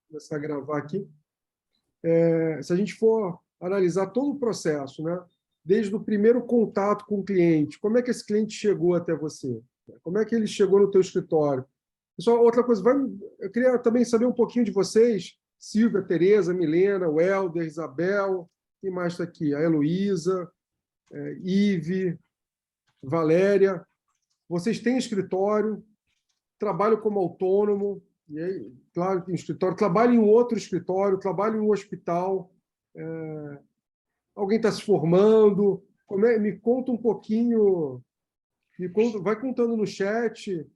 começar a gravar aqui. Se a gente for analisar todo o processo, né? Desde o primeiro contato com o cliente, como é que esse cliente chegou até você? Como é que ele chegou no teu escritório? Pessoal, outra coisa, eu queria também saber um pouquinho de vocês, Silvia, Tereza, Milena, o Helder, Isabel, quem mais está aqui? A Heloísa, Ive, Valéria. Vocês têm escritório, trabalham como autônomo, e aí, claro, tem escritório, trabalham em outro escritório, trabalham em um hospital, alguém está se formando. Me conta um pouquinho, vai contando no chat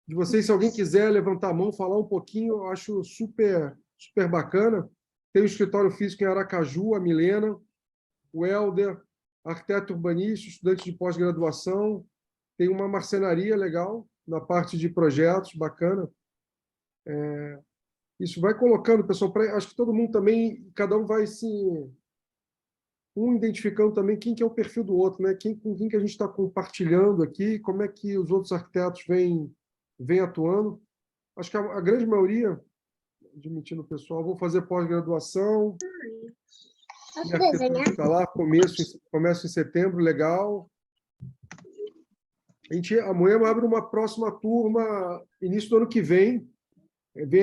de vocês, se alguém quiser levantar a mão, falar um pouquinho, eu acho super, super bacana. Tem um escritório físico em Aracaju, a Milena, o Helder, arquiteto urbanista, estudante de pós-graduação, tem uma marcenaria legal na parte de projetos, bacana. Isso vai colocando, pessoal, acho que todo mundo também, cada um vai se identificando também quem que é o perfil do outro, né? Com quem que a gente está compartilhando aqui, como é que os outros arquitetos vêm atuando. Acho que a grande maioria, admitindo o pessoal, vou fazer pós-graduação, minha arquitetura está lá, começo em setembro, legal. A Moema abre uma próxima turma, início do ano que vem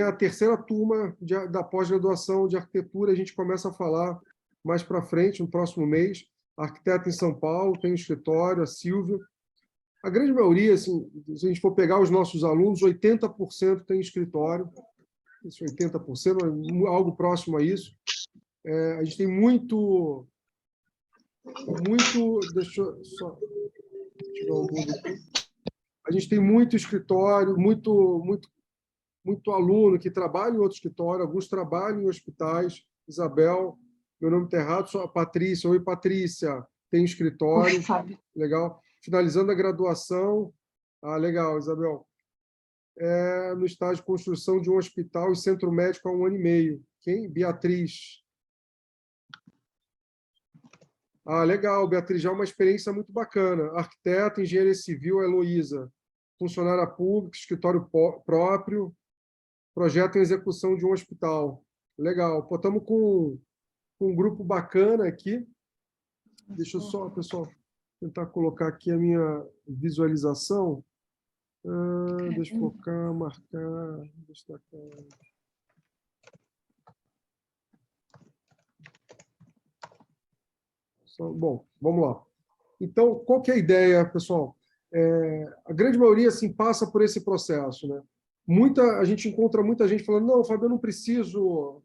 a terceira turma da pós-graduação de arquitetura, a gente começa a falar mais para frente, no próximo mês. Arquiteta em São Paulo, tem um escritório, a Silvia. A grande maioria, assim, se a gente for pegar os nossos alunos, 80% tem escritório, isso 80%, algo próximo a isso. A gente tem muito... Deixa eu só tirar um mundo aqui. A gente tem muito escritório, muito aluno que trabalha em outro escritório, alguns trabalham em hospitais. Isabel, meu nome está errado, sou a Patrícia. Oi, Patrícia, tem escritório. Oi, Fábio. Legal. Finalizando a graduação. Legal, Isabel. No estágio de construção de um hospital e centro médico há 1 ano e meio. Quem? Beatriz. Legal, Beatriz, já é uma experiência muito bacana. Arquiteta, engenharia civil, Heloísa. Funcionária pública, escritório próprio, projeto em execução de um hospital. Legal. Estamos com um grupo bacana aqui. Deixa eu só, pessoal, tentar colocar aqui a minha visualização. Deixa eu focar, marcar, destacar. Bom, vamos lá. Então, qual que é a ideia, pessoal? A grande maioria assim, passa por esse processo, né? A gente encontra muita gente falando, não, Fábio, eu não preciso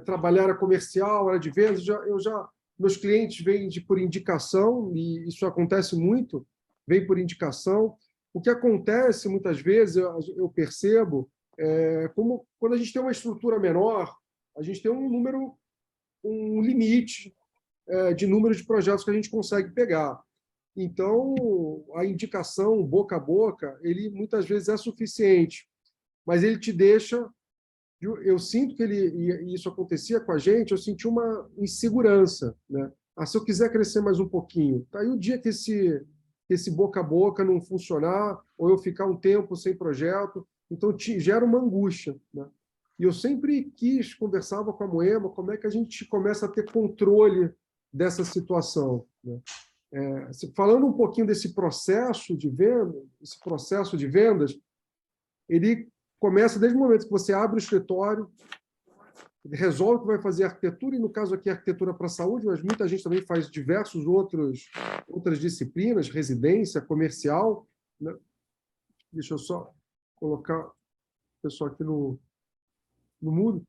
trabalhar a comercial, área de vendas, meus clientes vêm por indicação, e isso acontece muito, vem por indicação. O que acontece, muitas vezes, eu percebo, como quando a gente tem uma estrutura menor, a gente tem um limite de número de projetos que a gente consegue pegar. Então, a indicação boca a boca, ele muitas vezes é suficiente, mas ele te deixa... Eu sinto que e isso acontecia com a gente, eu senti uma insegurança, né? Se eu quiser crescer mais um pouquinho, tá aí o dia que esse boca a boca não funcionar, ou eu ficar um tempo sem projeto, então gera uma angústia, né? E eu sempre conversava com a Moema, como é que a gente começa a ter controle dessa situação, né? Falando um pouquinho desse processo de vendas, ele começa desde o momento que você abre o escritório, resolve que vai fazer arquitetura, e no caso aqui arquitetura para a saúde, mas muita gente também faz diversos outras disciplinas, residência, comercial, né? Deixa eu só colocar o pessoal aqui no mudo.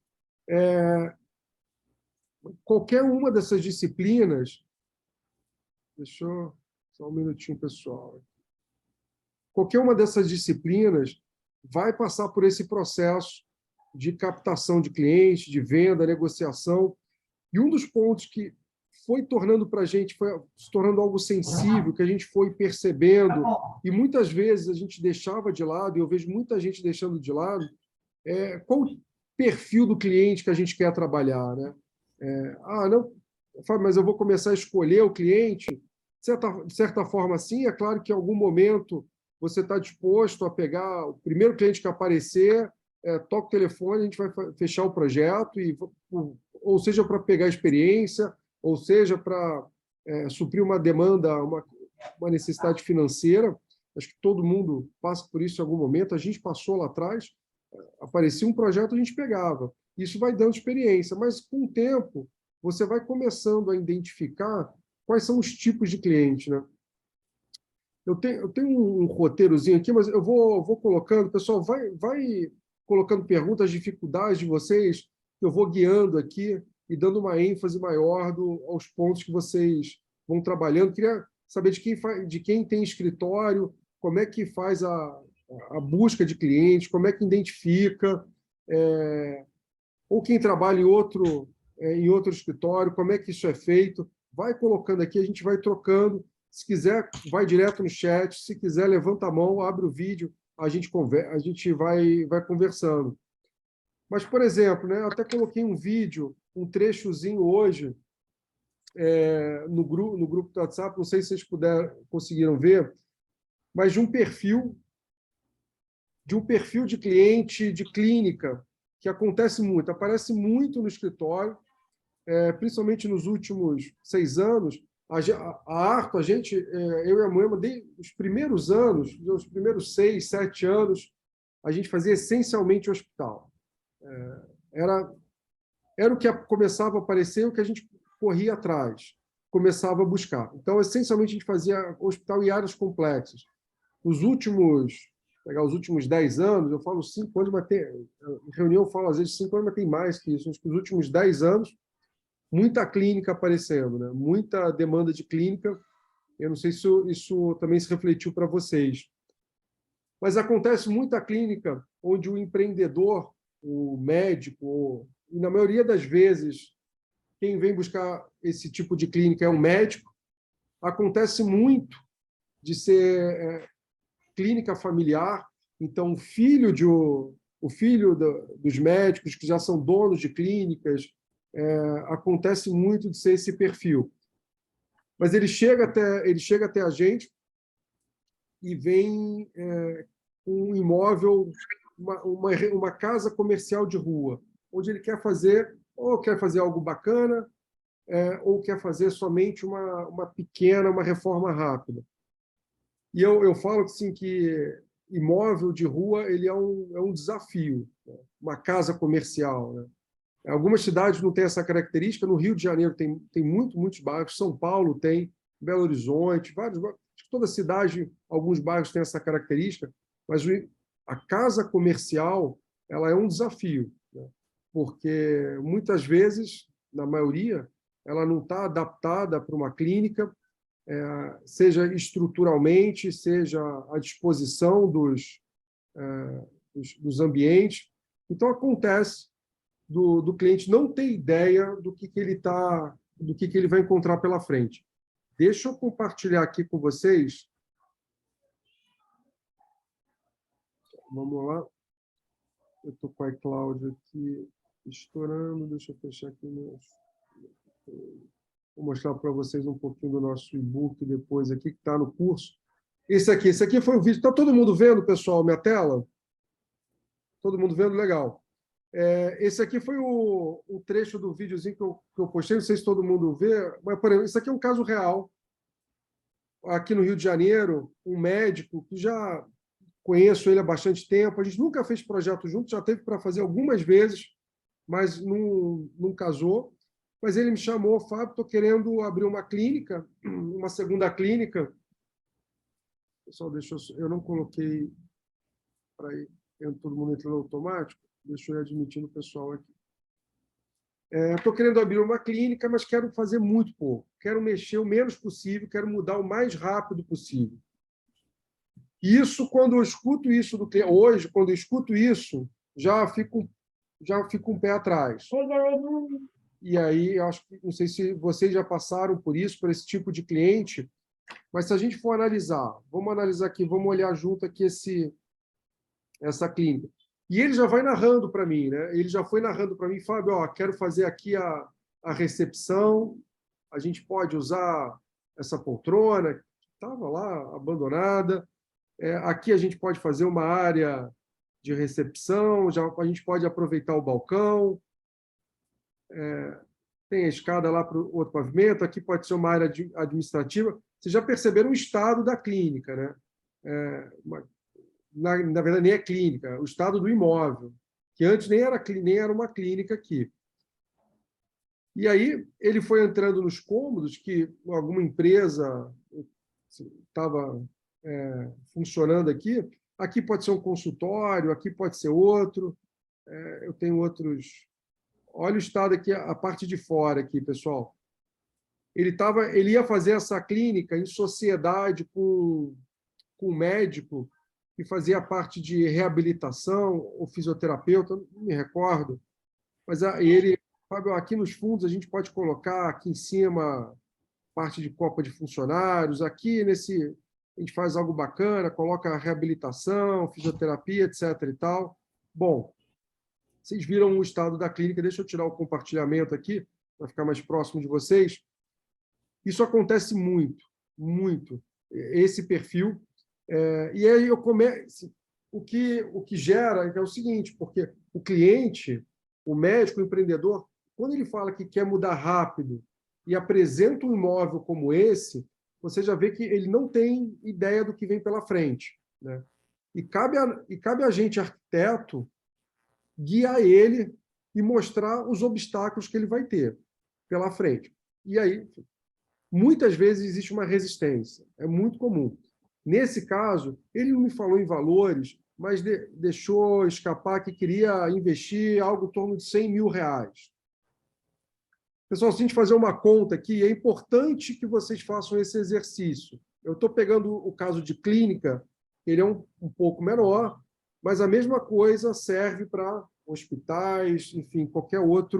Qualquer uma dessas disciplinas, deixa eu só um minutinho, pessoal. Qualquer uma dessas disciplinas vai passar por esse processo de captação de clientes, de venda, negociação. E um dos pontos que foi tornando para a gente, foi se tornando algo sensível, que a gente foi percebendo, e muitas vezes a gente deixava de lado, e eu vejo muita gente deixando de lado, qual o perfil do cliente que a gente quer trabalhar, né? Não, mas eu vou começar a escolher o cliente. De certa forma, sim, é claro que em algum momento você está disposto a pegar o primeiro cliente que aparecer, toca o telefone, a gente vai fechar o projeto, ou seja, para pegar experiência, ou seja, para suprir uma demanda, uma necessidade financeira. Acho que todo mundo passa por isso em algum momento. A gente passou lá atrás, aparecia um projeto, a gente pegava. Isso vai dando experiência, mas com o tempo você vai começando a identificar quais são os tipos de cliente, né? Eu tenho um roteirozinho aqui, mas eu vou colocando, pessoal, vai colocando perguntas, dificuldades de vocês, que eu vou guiando aqui e dando uma ênfase maior aos pontos que vocês vão trabalhando. Queria saber de quem tem escritório, como é que faz a busca de clientes, como é que identifica, ou quem trabalha em outro escritório, como é que isso é feito. Vai colocando aqui, a gente vai trocando. Se quiser, vai direto no chat. Se quiser, levanta a mão, abre o vídeo, a gente vai conversando. Mas, por exemplo, né, eu até coloquei um vídeo, um trechozinho hoje, no grupo do WhatsApp, não sei se vocês conseguiram ver, mas de um perfil de cliente de clínica, que acontece muito, aparece muito no escritório, principalmente nos últimos 6 anos. A Arto, eu e a Moema, os primeiros anos, os primeiros 6, 7 anos, a gente fazia essencialmente hospital. Era o que começava a aparecer, o que a gente corria atrás, começava a buscar. Então, essencialmente, a gente fazia hospital e áreas complexas. Pegar os últimos 10 anos, eu falo 5 anos, mas em reunião eu falo às vezes 5 anos, mas tem mais que isso. Acho que os últimos 10 anos, muita clínica aparecendo, né? Muita demanda de clínica. Eu não sei se isso também se refletiu para vocês. Mas acontece muita clínica onde o empreendedor, o médico, e na maioria das vezes, quem vem buscar esse tipo de clínica é um médico. Acontece muito de ser clínica familiar, então o filho dos médicos que já são donos de clínicas, acontece muito de ser esse perfil. Mas ele chega até a gente e vem com um imóvel, uma casa comercial de rua, onde ele quer fazer algo bacana, ou quer fazer somente uma pequena, uma reforma rápida. E eu falo assim, que imóvel de rua ele é um desafio, né? Uma casa comercial, né? Algumas cidades não têm essa característica. No Rio de Janeiro tem muitos bairros, São Paulo tem, Belo Horizonte, toda cidade, alguns bairros têm essa característica, mas a casa comercial ela é um desafio, né? Porque muitas vezes, na maioria, ela não está adaptada para uma clínica, seja estruturalmente, seja à disposição dos ambientes. Então, acontece do cliente não ter ideia do que ele vai encontrar pela frente. Deixa eu compartilhar aqui com vocês. Vamos lá. Eu estou com a iCloud aqui estourando. Deixa eu fechar aqui. Vou mostrar para vocês um pouquinho do nosso e-book depois aqui, que está no curso. Esse aqui foi o vídeo. Está todo mundo vendo, pessoal, minha tela? Todo mundo vendo? Legal. Esse aqui foi o trecho do videozinho que eu postei, não sei se todo mundo vê, mas, por exemplo, isso aqui é um caso real. Aqui no Rio de Janeiro, um médico que já conheço ele há bastante tempo, a gente nunca fez projeto junto, já teve para fazer algumas vezes, mas não casou. Mas ele me chamou: Fábio, estou querendo abrir uma clínica, uma segunda clínica. Pessoal, eu não coloquei para todo mundo entrar no automático. Deixa eu ir admitindo o pessoal aqui. Estou querendo abrir uma clínica, mas quero fazer muito pouco. Quero mexer o menos possível, quero mudar o mais rápido possível. Isso, quando eu escuto isso do cliente, hoje, quando eu escuto isso, já fico um pé atrás. E aí, acho que, não sei se vocês já passaram por esse tipo de cliente, mas se a gente for analisar, vamos analisar aqui, vamos olhar junto aqui essa clínica. E ele já vai narrando para mim, né? Ele já foi narrando para mim: Fábio, quero fazer aqui a recepção, a gente pode usar essa poltrona que estava lá abandonada. Aqui a gente pode fazer uma área de recepção, já a gente pode aproveitar o balcão, tem a escada lá para o outro pavimento, aqui pode ser uma área administrativa. Vocês já perceberam o estado da clínica, né? Na verdade, nem é clínica, o estado do imóvel, que antes nem era uma clínica aqui. E aí ele foi entrando nos cômodos que alguma empresa estava funcionando aqui. Aqui pode ser um consultório, aqui pode ser outro. Eu tenho outros. Olha o estado aqui, a parte de fora aqui, pessoal. Ele ia fazer essa clínica em sociedade com um médico que fazia parte de reabilitação, ou fisioterapeuta, não me recordo. Mas ele, Fábio, aqui nos fundos a gente pode colocar aqui em cima parte de copa de funcionários, aqui a gente faz algo bacana, coloca reabilitação, fisioterapia, etc. e tal. Bom, vocês viram o estado da clínica, deixa eu tirar o compartilhamento aqui, para ficar mais próximo de vocês. Isso acontece muito, muito, esse perfil. E aí eu começo. O que gera é o seguinte, porque o cliente, o médico, o empreendedor, quando ele fala que quer mudar rápido e apresenta um imóvel como esse, você já vê que ele não tem ideia do que vem pela frente, né? E cabe a gente, arquiteto, guiar ele e mostrar os obstáculos que ele vai ter pela frente. E aí, muitas vezes, existe uma resistência. É muito comum. Nesse caso, ele não me falou em valores, mas deixou escapar que queria investir algo em torno de R$100.000. Pessoal, se a gente fazer uma conta aqui, é importante que vocês façam esse exercício. Eu estou pegando o caso de clínica, ele é um pouco menor, mas a mesma coisa serve para hospitais, enfim, qualquer outra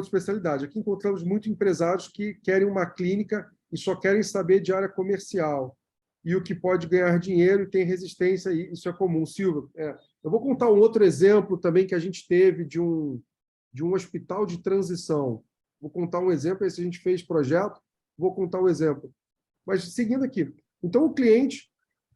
especialidade. Aqui encontramos muitos empresários que querem uma clínica e só querem saber de área comercial e o que pode ganhar dinheiro e tem resistência, e isso é comum. Silvia, eu vou contar um outro exemplo também que a gente teve de um hospital de transição. Vou contar um exemplo, aí se a gente fez projeto, vou contar um exemplo. Mas seguindo aqui. Então, o cliente,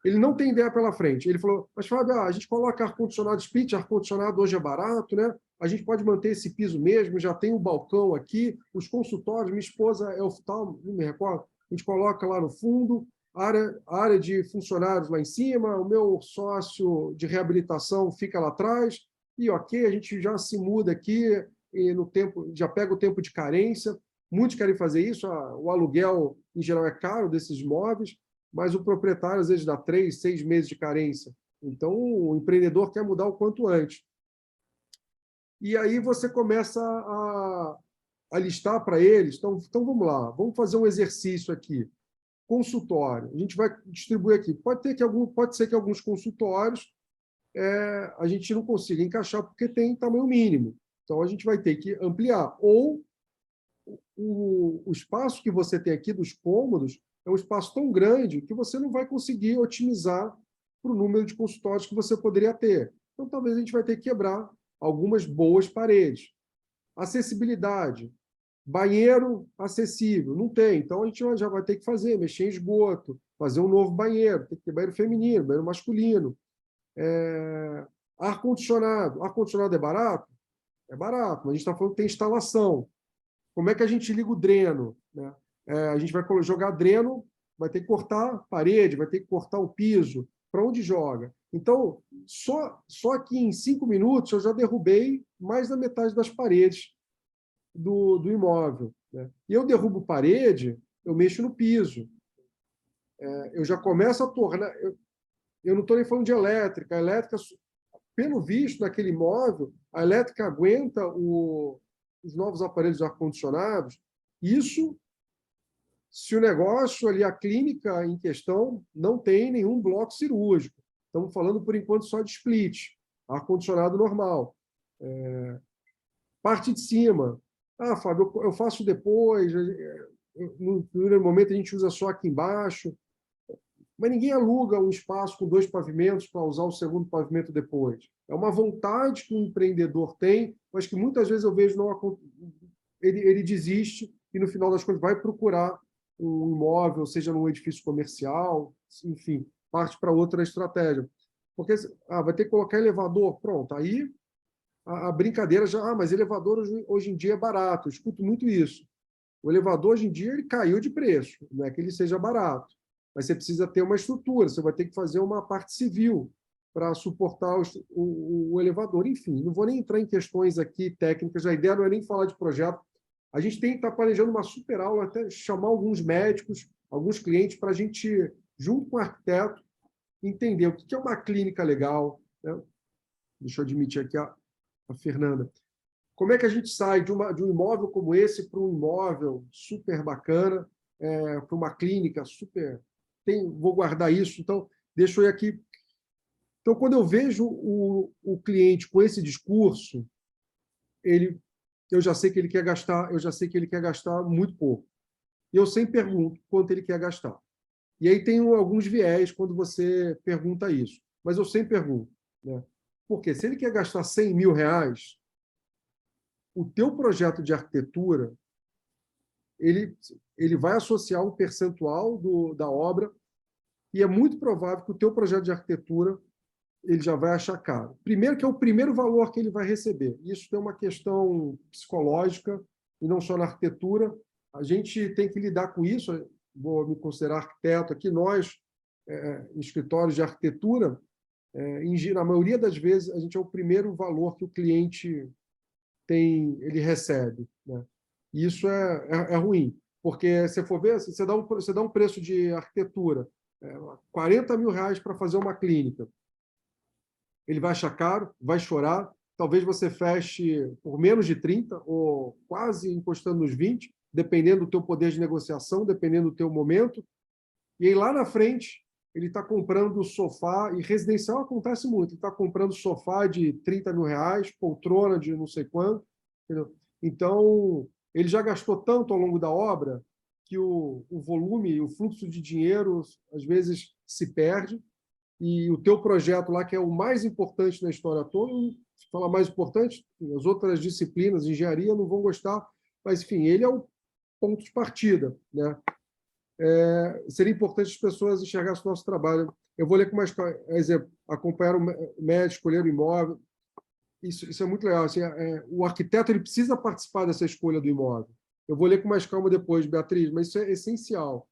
ele não tem ideia pela frente. Ele falou, mas Fábio, a gente coloca ar-condicionado split, ar-condicionado hoje é barato, né? A gente pode manter esse piso mesmo, já tem o balcão aqui, os consultórios, minha esposa é oftalmo, não me recordo, a gente coloca lá no fundo, a área de funcionários lá em cima, o meu sócio de reabilitação fica lá atrás, e ok, a gente já se muda aqui, e no tempo, já pega o tempo de carência. Muitos querem fazer isso, o aluguel, em geral, é caro desses imóveis, mas o proprietário, às vezes, dá 3, 6 meses de carência. Então, o empreendedor quer mudar o quanto antes. E aí você começa a listar para eles. Então, vamos lá, vamos fazer um exercício aqui. Consultório. A gente vai distribuir aqui. Pode ser que alguns consultórios a gente não consiga encaixar porque tem tamanho mínimo. Então, a gente vai ter que ampliar. Ou o espaço que você tem aqui dos cômodos é um espaço tão grande que você não vai conseguir otimizar para o número de consultórios que você poderia ter. Então, talvez a gente vai ter que quebrar algumas boas paredes. Acessibilidade. Banheiro acessível. Não tem. Então, a gente já vai ter que mexer em esgoto, fazer um novo banheiro. Tem que ter banheiro feminino, banheiro masculino. Ar-condicionado. Ar-condicionado é barato? É barato, mas a gente está falando que tem instalação. Como é que a gente liga o dreno, né? A gente vai jogar dreno, vai ter que cortar a parede, vai ter que cortar o piso. Para onde joga? Então, só que em 5 minutos eu já derrubei mais da metade das paredes do imóvel, né? E eu derrubo parede, eu mexo no piso. Eu já começo a tornar... Eu não estou nem falando de elétrica. A elétrica, pelo visto, naquele imóvel, a elétrica aguenta os novos aparelhos ar-condicionados. Isso se o negócio ali, a clínica em questão, não tem nenhum bloco cirúrgico. Estamos falando, por enquanto, só de split, ar-condicionado normal. Parte de cima. Fábio, eu faço depois. No primeiro momento, a gente usa só aqui embaixo. Mas ninguém aluga um espaço com 2 pavimentos para usar o segundo pavimento depois. É uma vontade que o empreendedor tem, mas que muitas vezes eu vejo ele desiste e, no final das contas, vai procurar um imóvel, seja num edifício comercial, enfim, parte para outra estratégia. Porque vai ter que colocar elevador, pronto, aí a brincadeira já, mas elevador hoje em dia é barato, eu escuto muito isso. O elevador hoje em dia ele caiu de preço, não é que ele seja barato, mas você precisa ter uma estrutura, você vai ter que fazer uma parte civil para suportar o elevador. Enfim, não vou nem entrar em questões aqui técnicas, a ideia não é nem falar de projeto. A gente tem que estar planejando uma super aula, até chamar alguns médicos, alguns clientes, para a gente, junto com o arquiteto, entender o que é uma clínica legal, né? Deixa eu admitir aqui a Fernanda. Como é que a gente sai de um imóvel como esse para um imóvel super bacana, para uma clínica super... vou guardar isso, então deixa eu ir aqui. Então, quando eu vejo o cliente com esse discurso, eu já sei que ele quer gastar, eu já sei que ele quer gastar muito pouco. E eu sempre pergunto quanto ele quer gastar. E aí tem alguns viés quando você pergunta isso. Mas eu sempre pergunto, né? Porque se ele quer gastar R$100.000, o teu projeto de arquitetura, ele vai associar um percentual da obra e é muito provável que o teu projeto de arquitetura ele já vai achar caro. Primeiro que é o primeiro valor que ele vai receber. Isso tem uma questão psicológica, e não só na arquitetura. A gente tem que lidar com isso. Vou me considerar arquiteto aqui. Nós, em escritórios de arquitetura, na maioria das vezes, a gente é o primeiro valor que o cliente ele recebe, né? E isso é ruim, porque se for ver, você dá um preço de arquitetura, R$40.000 para fazer uma clínica. Ele vai achar caro, vai chorar, talvez você feche por menos de 30 ou quase encostando nos 20, dependendo do teu poder de negociação, dependendo do teu momento. E aí lá na frente, ele está comprando sofá, e residencial acontece muito, ele está comprando sofá de R$30.000, poltrona de não sei quanto. Entendeu? Então, ele já gastou tanto ao longo da obra que o volume, o fluxo de dinheiro, às vezes, se perde. E o teu projeto lá, que é o mais importante na história toda, se falar mais importante, as outras disciplinas, engenharia, não vão gostar, mas, enfim, ele é o ponto de partida, né? Seria importante as pessoas enxergassem o nosso trabalho. Eu vou ler com mais exemplo, acompanhar o médico, escolher o imóvel. Isso é muito legal. Assim, o arquiteto ele precisa participar dessa escolha do imóvel. Eu vou ler com mais calma depois, Beatriz, mas isso é essencial.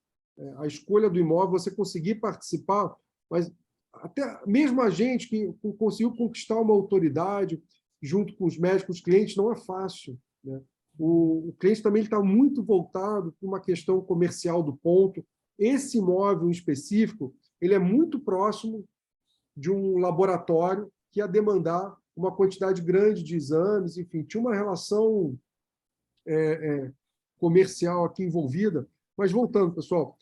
A escolha do imóvel, você conseguir participar, mas até mesmo a gente que conseguiu conquistar uma autoridade junto com os médicos, os clientes, não é fácil, né? O cliente também está muito voltado para uma questão comercial do ponto. Esse imóvel em específico, ele é muito próximo de um laboratório que ia demandar uma quantidade grande de exames, enfim, tinha uma relação comercial aqui envolvida. Mas voltando, pessoal,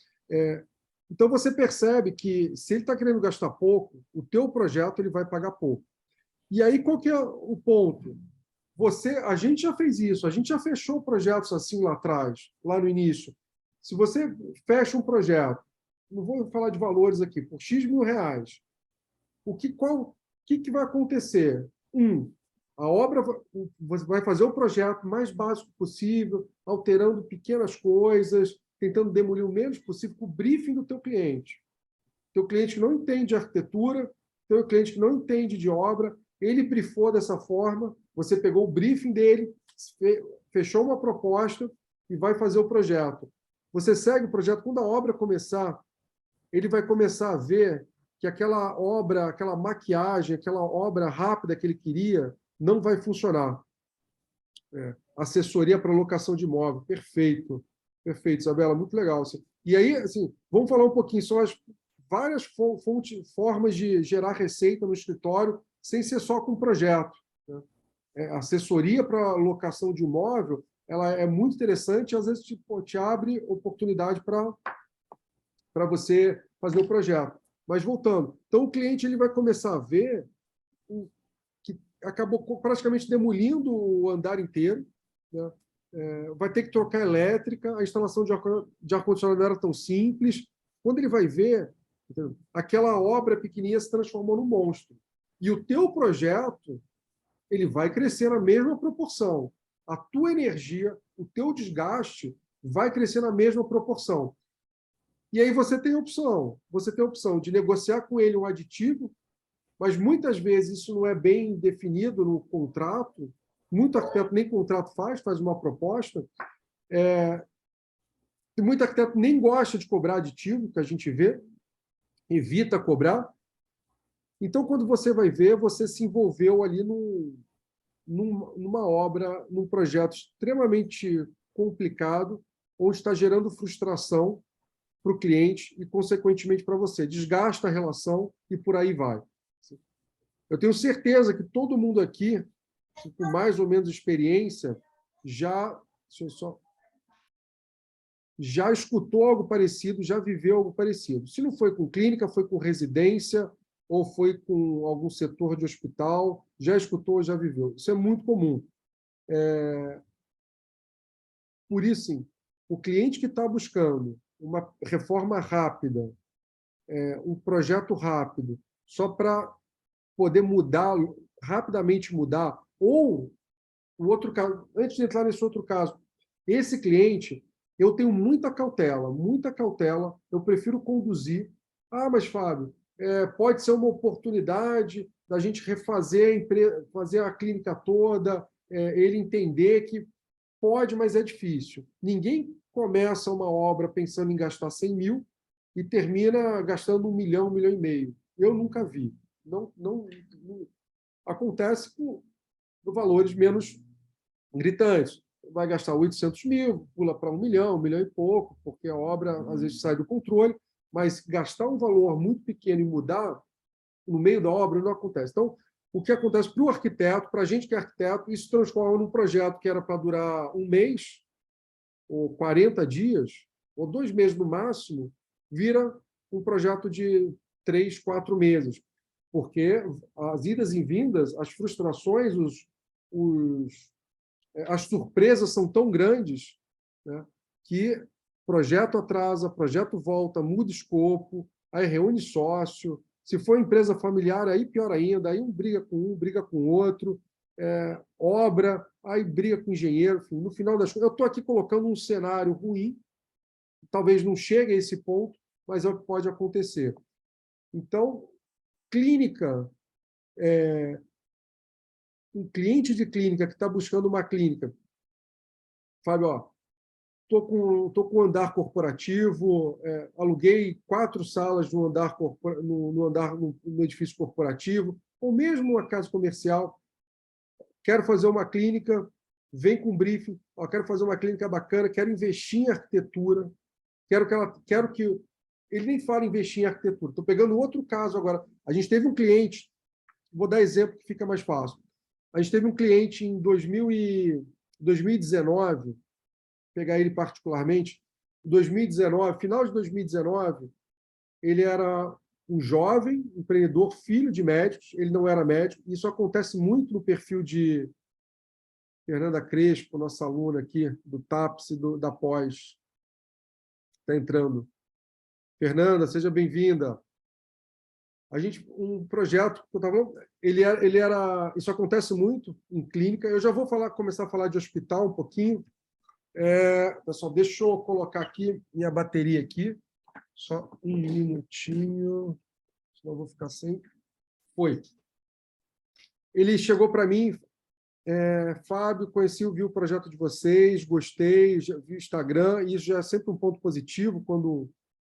então você percebe que se ele está querendo gastar pouco, o teu projeto ele vai pagar pouco. E aí qual que é o ponto? A gente já fez isso, a gente já fechou projetos assim lá atrás, lá no início. Se você fecha um projeto, não vou falar de valores aqui, por X mil reais, o que vai acontecer? A obra, você vai fazer o projeto mais básico possível, alterando pequenas coisas, tentando demolir o menos possível com o briefing do teu cliente. Teu cliente que não entende de arquitetura, teu cliente que não entende de obra, ele briefou dessa forma, você pegou o briefing dele, fechou uma proposta e vai fazer o projeto. Você segue o projeto, quando a obra começar, ele vai começar a ver que aquela obra, aquela maquiagem, aquela obra rápida que ele queria, não vai funcionar. Assessoria para locação de imóvel, perfeito. Perfeito, Isabela, muito legal. E aí, assim, vamos falar um pouquinho, são as várias formas de gerar receita no escritório, sem ser só com projeto, né? Assessoria para locação de imóvel, ela é muito interessante e às vezes te abre oportunidade para você fazer o projeto. Mas voltando, então o cliente ele vai começar a ver que acabou praticamente demolindo o andar inteiro, né? Vai ter que trocar elétrica, a instalação de ar-condicionado não era tão simples. Quando ele vai ver, entendeu? Aquela obra pequenininha se transformou num monstro. E o teu projeto ele vai crescer na mesma proporção. A tua energia, o teu desgaste vai crescer na mesma proporção. E aí você tem a opção de negociar com ele um aditivo, mas muitas vezes isso não é bem definido no contrato, muito arquiteto nem contrato faz uma proposta, e muito arquiteto nem gosta de cobrar aditivo, que a gente vê, evita cobrar. Então, quando você vai ver, você se envolveu ali numa obra, num projeto extremamente complicado, onde está gerando frustração para o cliente e, consequentemente, para você. Desgasta a relação e por aí vai. Eu tenho certeza que todo mundo aqui, com mais ou menos experiência, já escutou algo parecido, já viveu algo parecido. Se não foi com clínica, foi com residência ou foi com algum setor de hospital, já escutou, já viveu. Isso é muito comum. Por isso, sim, o cliente que está buscando uma reforma rápida, um projeto rápido, só para poder mudar, rapidamente mudar, ou o outro caso, antes de entrar nesse outro caso, esse cliente, eu tenho muita cautela, eu prefiro conduzir. Ah, mas Fábio, pode ser uma oportunidade da gente refazer fazer a clínica toda, ele entender que pode, mas é difícil. Ninguém começa uma obra pensando em gastar 100 mil e termina gastando 1 milhão e meio. Eu nunca vi. Não acontece com valores menos gritantes. Vai gastar 800 mil, pula para 1 milhão e pouco, porque a obra às vezes sai do controle, mas gastar um valor muito pequeno e mudar no meio da obra não acontece. Então, o que acontece para o arquiteto, para a gente que é arquiteto, isso se transforma num projeto que era para durar 1 mês, ou 40 dias, ou 2 meses no máximo, vira um projeto de 3, 4 meses. Porque as idas e vindas, as frustrações, as surpresas são tão grandes, né, que projeto atrasa, projeto volta, muda escopo, aí reúne sócio. Se for empresa familiar, aí pior ainda, aí briga com um, briga com o outro, obra, aí briga com o engenheiro. Enfim, no final das contas, eu estou aqui colocando um cenário ruim, talvez não chegue a esse ponto, mas é o que pode acontecer. Então, clínica, um cliente de clínica que está buscando uma clínica, Fábio, estou com um andar corporativo, aluguei 4 salas no no edifício corporativo, ou mesmo uma casa comercial, quero fazer uma clínica, vem com briefing, quero fazer uma clínica bacana, quero investir em arquitetura, quero que ele nem fala em investir em arquitetura. Estou pegando outro caso agora. A gente teve um cliente, vou dar exemplo que fica mais fácil. A gente teve um cliente em 2019, pegar ele particularmente, em 2019, final de 2019, ele era um jovem empreendedor, filho de médicos, ele não era médico, isso acontece muito no perfil de Fernanda Crespo, nossa aluna aqui, do TAPS e da Pós, está entrando. Fernanda, seja bem-vinda. Um projeto que eu estava falando, isso acontece muito em clínica. Eu já vou começar a falar de hospital um pouquinho. Pessoal, deixa eu colocar aqui minha bateria aqui. Só um minutinho, senão eu vou ficar sem. Foi. Ele chegou para mim, Fábio, vi o projeto de vocês, gostei, já vi o Instagram, e isso já é sempre um ponto positivo quando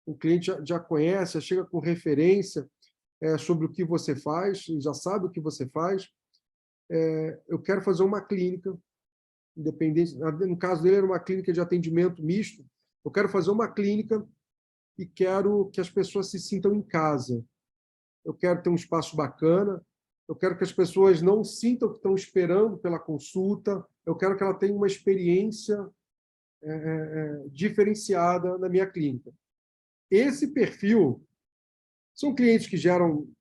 o cliente já conhece, já chega com referência sobre o que você faz, já sabe o que você faz. Eu quero fazer uma clínica, independente, no caso dele era uma clínica de atendimento misto, eu quero fazer uma clínica e quero que as pessoas se sintam em casa. Eu quero ter um espaço bacana, eu quero que as pessoas não sintam que estão esperando pela consulta, eu quero que ela tenha uma experiência diferenciada na minha clínica. Esse perfil são clientes que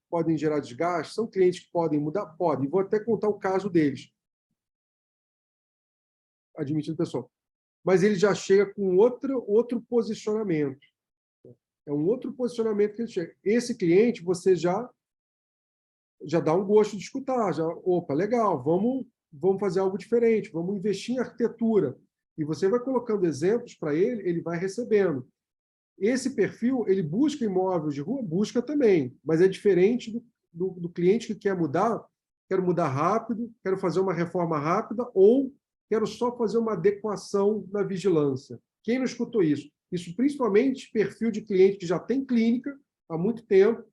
podem gerar desgaste, são clientes que podem mudar? Podem. Vou até contar o caso deles, admitindo pessoal. Mas ele já chega com outro posicionamento. É um outro posicionamento que ele chega. Esse cliente, você já dá um gosto de escutar. Opa, legal, vamos fazer algo diferente, vamos investir em arquitetura. E você vai colocando exemplos para ele, ele vai recebendo. Esse perfil, ele busca imóveis de rua? Busca também, mas é diferente do cliente que quer mudar. Quero mudar rápido, quero fazer uma reforma rápida ou quero só fazer uma adequação na vigilância. Quem não escutou isso? Isso principalmente perfil de cliente que já tem clínica há muito tempo,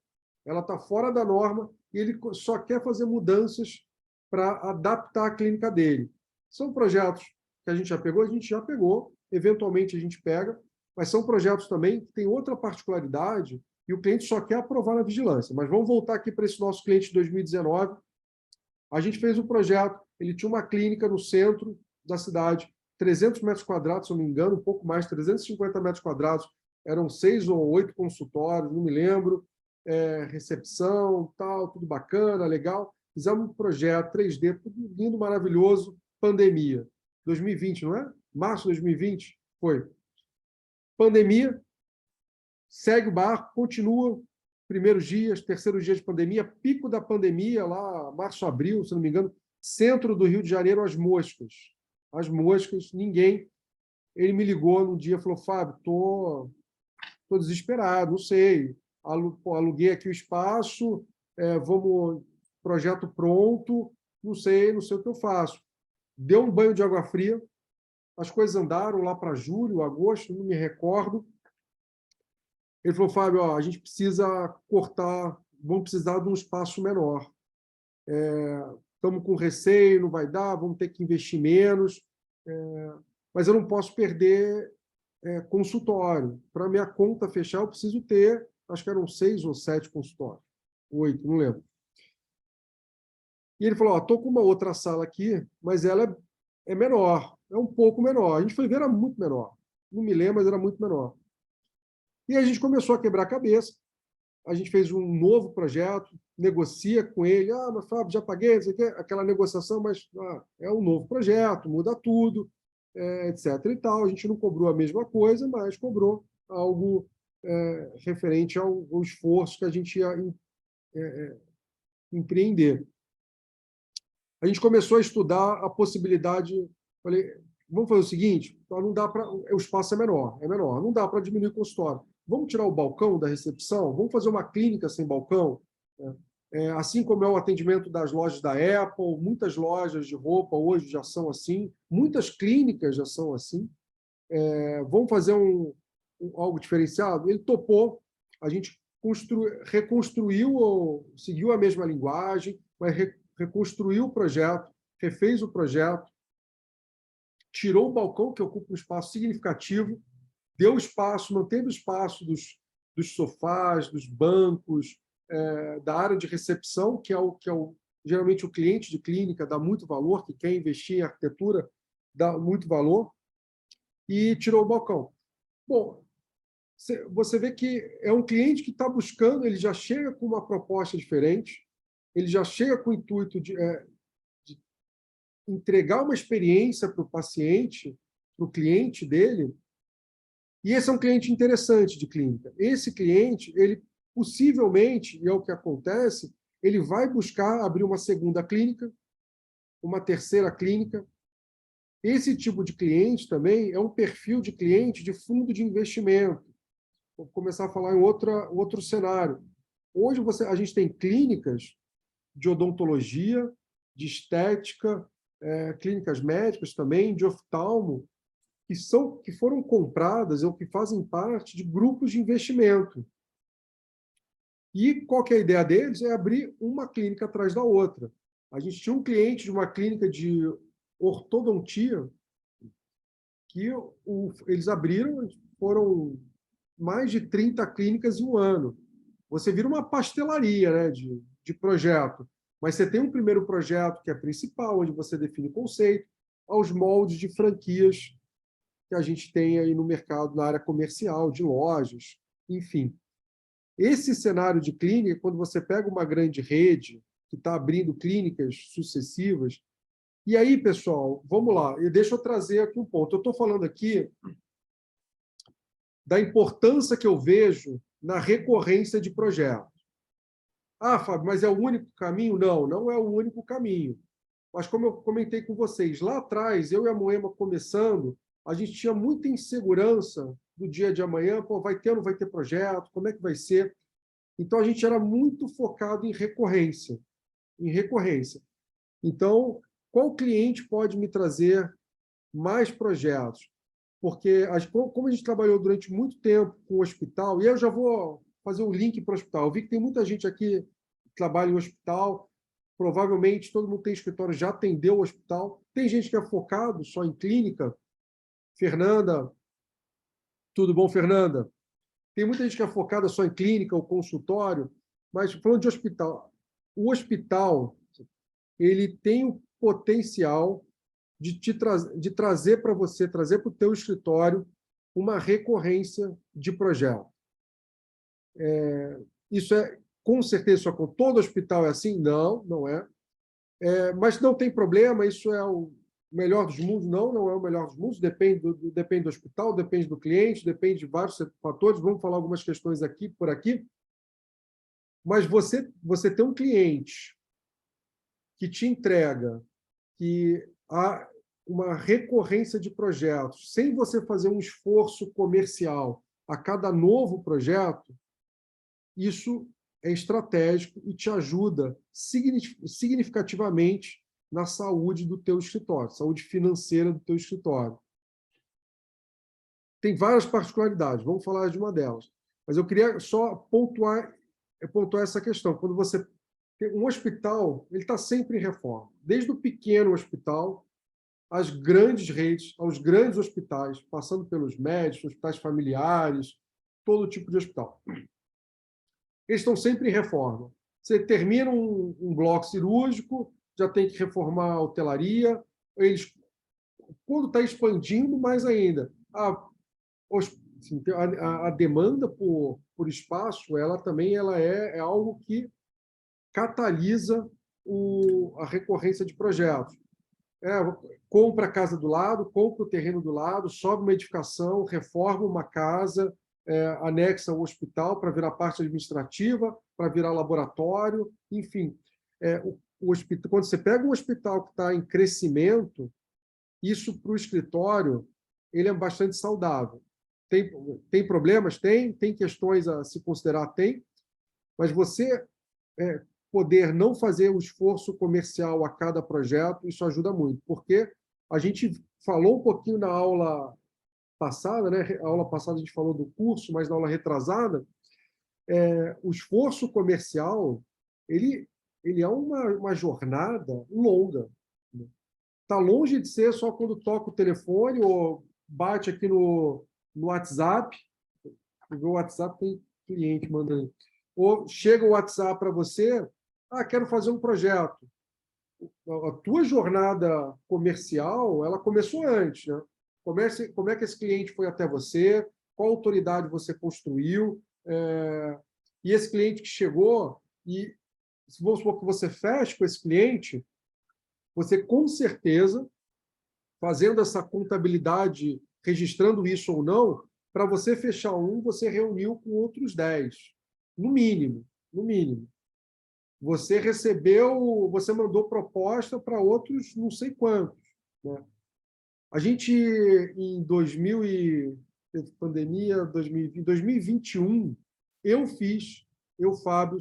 ela está fora da norma e ele só quer fazer mudanças para adaptar a clínica dele. São projetos que a gente já pegou, eventualmente a gente pega, mas são projetos também que têm outra particularidade e o cliente só quer aprovar na vigilância. Mas vamos voltar aqui para esse nosso cliente de 2019. A gente fez um projeto, ele tinha uma clínica no centro da cidade, 300 metros quadrados, se eu não me engano, um pouco mais, 350 metros quadrados, eram 6 ou 8 consultórios, não me lembro, recepção, tal, tudo bacana, legal. Fizemos um projeto 3D, tudo lindo, maravilhoso, pandemia. 2020, não é? Março de 2020, foi. Pandemia, segue o barco, continua, primeiros dias, terceiros dias de pandemia, pico da pandemia, lá, março, abril, se não me engano, centro do Rio de Janeiro, as moscas. As moscas, ninguém. Ele me ligou num dia e falou, Fábio, tô desesperado, não sei, aluguei aqui o espaço, vamos, projeto pronto, não sei o que eu faço. Deu um banho de água fria, as coisas andaram lá para julho, agosto, não me recordo. Ele falou, Fábio, ó, a gente precisa cortar, vamos precisar de um espaço menor. Estamos com receio, não vai dar, vamos ter que investir menos, mas eu não posso perder consultório. Para minha conta fechar, eu preciso ter, acho que eram 6 ou 7 consultórios, 8, não lembro. E ele falou, estou com uma outra sala aqui, mas ela é menor, é um pouco menor. A gente foi ver, era muito menor. Não me lembro, mas era muito menor. E a gente começou a quebrar a cabeça. A gente fez um novo projeto, negocia com ele. Mas Fábio, já paguei, aquela negociação, mas é um novo projeto, muda tudo, etc. e tal. A gente não cobrou a mesma coisa, mas cobrou algo referente ao esforço que a gente ia empreender. A gente começou a estudar a possibilidade. Falei, vamos fazer o seguinte: não dá para. O espaço é menor, não dá para diminuir o consultório. Vamos tirar o balcão da recepção? Vamos fazer uma clínica sem balcão? Assim como é o atendimento das lojas da Apple, muitas lojas de roupa hoje já são assim, muitas clínicas já são assim. Vamos fazer algo diferenciado? Ele topou, a gente reconstruiu, seguiu a mesma linguagem, mas reconstruiu o projeto, refez o projeto, tirou o balcão, que ocupa um espaço significativo, deu espaço, manteve o espaço dos sofás, dos bancos, da área de recepção, que é geralmente o cliente de clínica dá muito valor, que quer investir em arquitetura dá muito valor, e tirou o balcão. Bom, você vê que é um cliente que está buscando, ele já chega com uma proposta diferente, ele já chega com o intuito de entregar uma experiência para o paciente, para o cliente dele, e esse é um cliente interessante de clínica. Esse cliente, ele possivelmente, e é o que acontece, ele vai buscar abrir uma segunda clínica, uma terceira clínica. Esse tipo de cliente também é um perfil de cliente de fundo de investimento. Vou começar a falar em outro cenário. Hoje a gente tem clínicas de odontologia, de estética, clínicas médicas também, de oftalmo, que foram compradas ou que fazem parte de grupos de investimento. E qual que é a ideia deles? É abrir uma clínica atrás da outra. A gente tinha um cliente de uma clínica de ortodontia que eles abriram, foram mais de 30 clínicas em um ano. Você vira uma pastelaria, né, de projeto. Mas você tem um primeiro projeto que é principal, onde você define o conceito, aos moldes de franquias que a gente tem aí no mercado, na área comercial, de lojas, enfim. Esse cenário de clínica, quando você pega uma grande rede que está abrindo clínicas sucessivas, e aí, pessoal, vamos lá, deixa eu trazer aqui um ponto. Eu estou falando aqui da importância que eu vejo na recorrência de projetos. Fábio, mas é o único caminho? Não, não é o único caminho. Mas como eu comentei com vocês, lá atrás, eu e a Moema começando, a gente tinha muita insegurança do dia de amanhã, pô, vai ter ou não vai ter projeto, como é que vai ser? Então, a gente era muito focado em recorrência, em recorrência. Então, qual cliente pode me trazer mais projetos? Porque, como a gente trabalhou durante muito tempo com o hospital, e eu já vou fazer o link para o hospital. Eu vi que tem muita gente aqui que trabalha em hospital, provavelmente todo mundo tem escritório, já atendeu o hospital. Tem gente que é focado só em clínica. Fernanda, tudo bom, Fernanda? Tem muita gente que é focada só em clínica ou consultório, mas falando de hospital, o hospital ele tem o potencial de trazer para você, trazer para o teu escritório uma recorrência de projeto. Isso é, com certeza, só com todo hospital é assim? Não, não é. Mas não tem problema, isso é o melhor dos mundos? Não, não é o melhor dos mundos, depende do hospital, depende do cliente, depende de vários fatores, vamos falar algumas questões aqui, por aqui, mas você tem um cliente que te entrega que há uma recorrência de projetos, sem você fazer um esforço comercial a cada novo projeto, isso é estratégico e te ajuda significativamente na saúde do teu escritório, saúde financeira do teu escritório. Tem várias particularidades, vamos falar de uma delas. Mas eu queria só pontuar essa questão. Quando você tem um hospital, ele está sempre em reforma. Desde o pequeno hospital, às grandes redes, aos grandes hospitais, passando pelos médicos, hospitais familiares, todo tipo de hospital. Eles estão sempre em reforma. Você termina um bloco cirúrgico, já tem que reformar a hotelaria. Eles, quando está expandindo, mais ainda. Assim, a demanda por espaço, ela também é algo que catalisa a recorrência de projetos. Compra a casa do lado, compra o terreno do lado, sobe uma edificação, reforma uma casa, anexa o hospital para virar parte administrativa, para virar laboratório, enfim. O hospital, quando você pega um hospital que está em crescimento, isso para o escritório ele é bastante saudável. Tem problemas? Tem questões a se considerar? Tem, mas você poder não fazer o esforço comercial a cada projeto, isso ajuda muito, porque a gente falou um pouquinho na aula passada, né? A aula passada a gente falou do curso, mas na aula retrasada, o esforço comercial ele é uma jornada longa. Está longe de ser só quando toca o telefone ou bate aqui no WhatsApp, o WhatsApp tem cliente mandando, ou chega o WhatsApp para você, quero fazer um projeto. A tua jornada comercial, ela começou antes, né? Como é que esse cliente foi até você, qual autoridade você construiu, e esse cliente que chegou, e se vamos supor que você feche com esse cliente, você com certeza, fazendo essa contabilidade, registrando isso ou não, para você fechar você reuniu com outros 10, no mínimo, no mínimo. Você mandou proposta para outros não sei quantos, né? A gente, em 2000 e pandemia, 2021, eu, Fábio,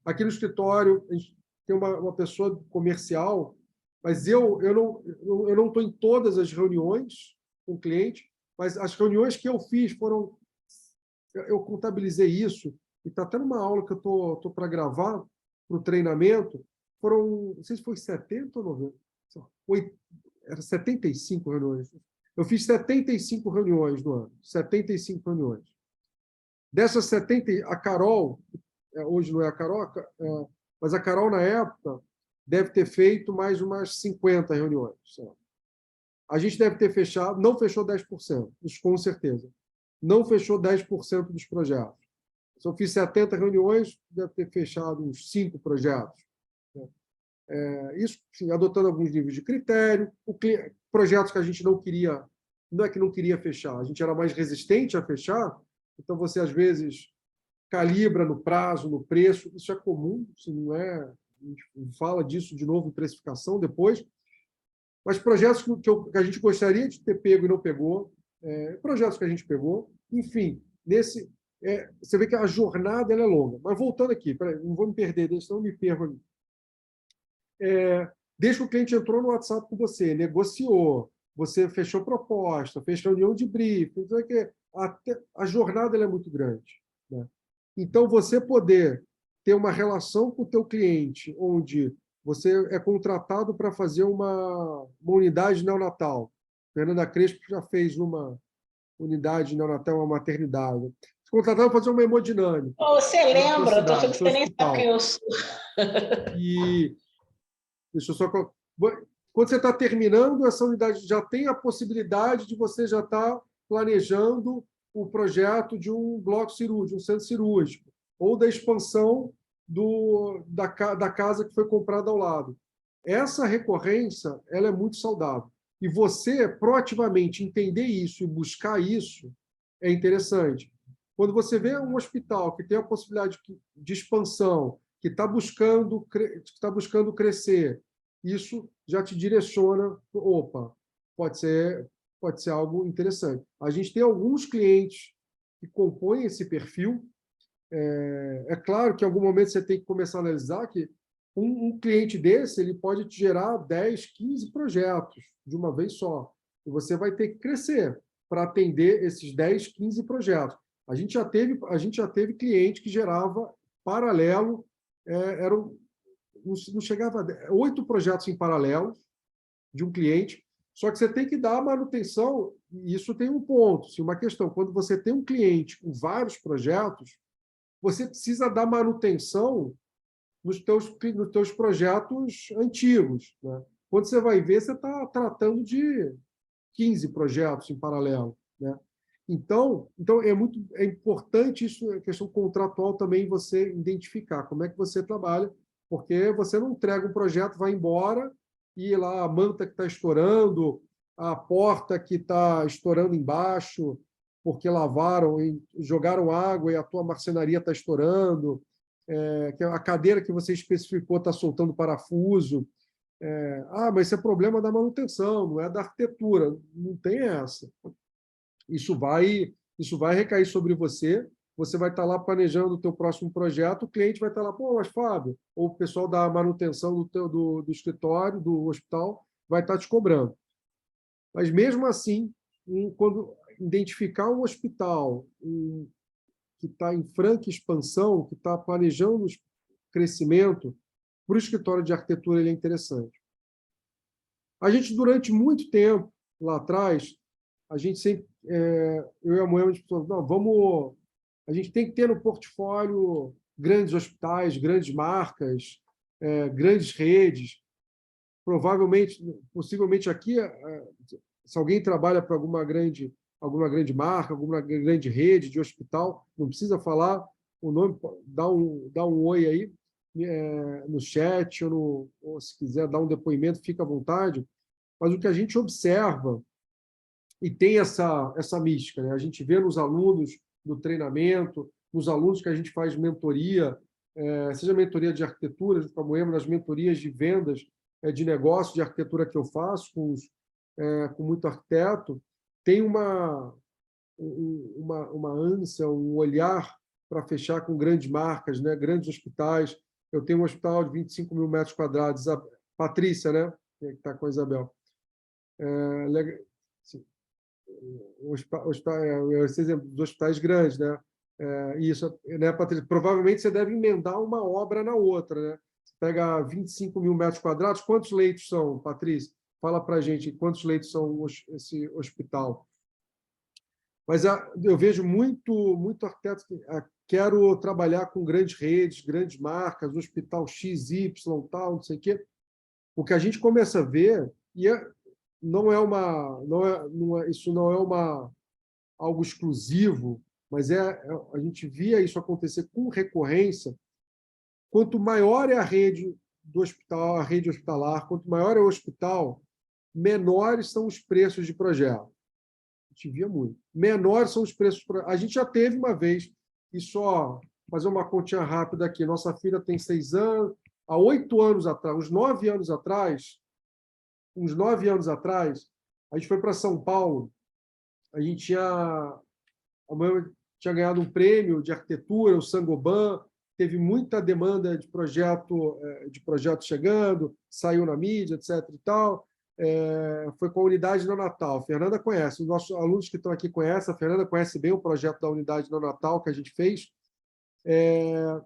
aqui no escritório, a gente tem uma pessoa comercial, mas eu não estou em todas as reuniões com o cliente, mas as reuniões que eu fiz foram... Eu contabilizei isso, e está até numa aula que eu estou para gravar, para o treinamento, foram, não sei se foi 70 ou 90, era 75 reuniões. Eu fiz 75 reuniões no ano, 75 reuniões. Dessas 70, a Carol, hoje não é a Carol, mas a Carol, na época, deve ter feito mais umas 50 reuniões. A gente deve ter fechado, não fechou 10%, isso com certeza. Não fechou 10% dos projetos. Se eu fiz 70 reuniões, deve ter fechado uns 5 projetos. Isso, sim, adotando alguns níveis de critério, projetos que a gente não queria, não é que não queria fechar, a gente era mais resistente a fechar, então você, às vezes, calibra no prazo, no preço, isso é comum, isso não é, a gente fala disso de novo em precificação depois, mas projetos que a gente gostaria de ter pego e não pegou, projetos que a gente pegou, enfim, você vê que a jornada ela é longa. Mas voltando aqui, não vou me perder, senão eu me perco ali. Desde que o cliente entrou no WhatsApp com você, negociou, você fechou proposta, fez reunião de briefing, a jornada ela é muito grande, né? Então, você poder ter uma relação com o teu cliente, onde você é contratado para fazer uma unidade neonatal. Fernanda Crespo já fez uma unidade neonatal, uma maternidade. Contratado para fazer uma hemodinâmica. Você lembra? Eu Estou que você nem sabe quem eu sou. E deixa eu só... Quando você está terminando essa unidade, já tem a possibilidade de você já estar planejando o projeto de um bloco cirúrgico, um centro cirúrgico, ou da expansão da casa que foi comprada ao lado. Essa recorrência ela é muito saudável. E você, proativamente, entender isso e buscar isso é interessante. Quando você vê um hospital que tem a possibilidade de expansão, que está buscando crescer, isso já te direciona, opa, pode ser algo interessante. A gente tem alguns clientes que compõem esse perfil. É claro que em algum momento você tem que começar a analisar que um cliente desse ele pode te gerar 10, 15 projetos de uma vez só. E você vai ter que crescer para atender esses 10, 15 projetos. A gente já teve cliente que gerava paralelo, não chegava a 8 projetos em paralelo de um cliente, só que você tem que dar manutenção, e isso tem um ponto, uma questão. Quando você tem um cliente com vários projetos, você precisa dar manutenção nos teus projetos antigos, né? Quando você vai ver, você está tratando de 15 projetos em paralelo, né? Então é importante isso, a questão contratual também, você identificar como é que você trabalha, porque você não entrega um projeto, vai embora, e lá a manta que está estourando, a porta que está estourando embaixo, porque lavaram e jogaram água e a tua marcenaria está estourando, que a cadeira que você especificou está soltando parafuso. Mas isso é problema da manutenção, não é da arquitetura. Não tem essa. Isso vai recair sobre você. Você vai estar lá planejando o teu próximo projeto, o cliente vai estar lá, pô, mas Fábio, ou o pessoal da manutenção do escritório, do hospital, vai estar te cobrando. Mas, mesmo assim, quando identificar um hospital que está em franca expansão, que está planejando crescimento, para o escritório de arquitetura ele é interessante. A gente, durante muito tempo, lá atrás, a gente sempre, eu e a Moema, a gente falou, não, a gente tem que ter no portfólio grandes hospitais, grandes marcas, grandes redes. Possivelmente aqui, se alguém trabalha para alguma grande marca, alguma grande rede de hospital, não precisa falar o nome, dá um oi aí no chat, ou se quiser dar um depoimento, fica à vontade. Mas o que a gente observa, e tem essa mística, né? A gente vê nos alunos do treinamento, nos alunos que a gente faz mentoria, seja mentoria de arquitetura, como eu, nas mentorias de vendas, de negócio de arquitetura que eu faço com muito arquiteto, tem uma ânsia, um olhar para fechar com grandes marcas, né? Grandes hospitais. Eu tenho um hospital de 25 mil metros quadrados, a Patrícia, né? Que está com a Isabel. Esse exemplo dos hospitais grandes, né? Isso, né, Patrícia? Provavelmente você deve emendar uma obra na outra, né? Você pega 25 mil metros quadrados, quantos leitos são, Patrícia? Fala para a gente quantos leitos são esse hospital. Mas eu vejo muito arquiteto que quero trabalhar com grandes redes, grandes marcas, hospital XY, tal, não sei o quê. O que a gente começa a ver, e isso não é algo exclusivo, mas a gente via isso acontecer com recorrência. Quanto maior é a rede do hospital, a rede hospitalar, quanto maior é o hospital, menores são os preços de projeto. A gente via muito. Menores são os preços. A gente já teve uma vez, e só fazer uma continha rápida aqui, nossa filha tem 6 anos, há 8 anos atrás, uns 9 anos atrás, a gente foi para São Paulo a gente a mãe tinha ganhado um prêmio de arquitetura, o Saint-Gobain, teve muita demanda de projeto chegando, saiu na mídia, etc. e tal. Foi com a unidade neonatal. A Fernanda conhece, os nossos alunos que estão aqui conhecem, a Fernanda conhece bem o projeto da unidade neonatal que a gente fez. Que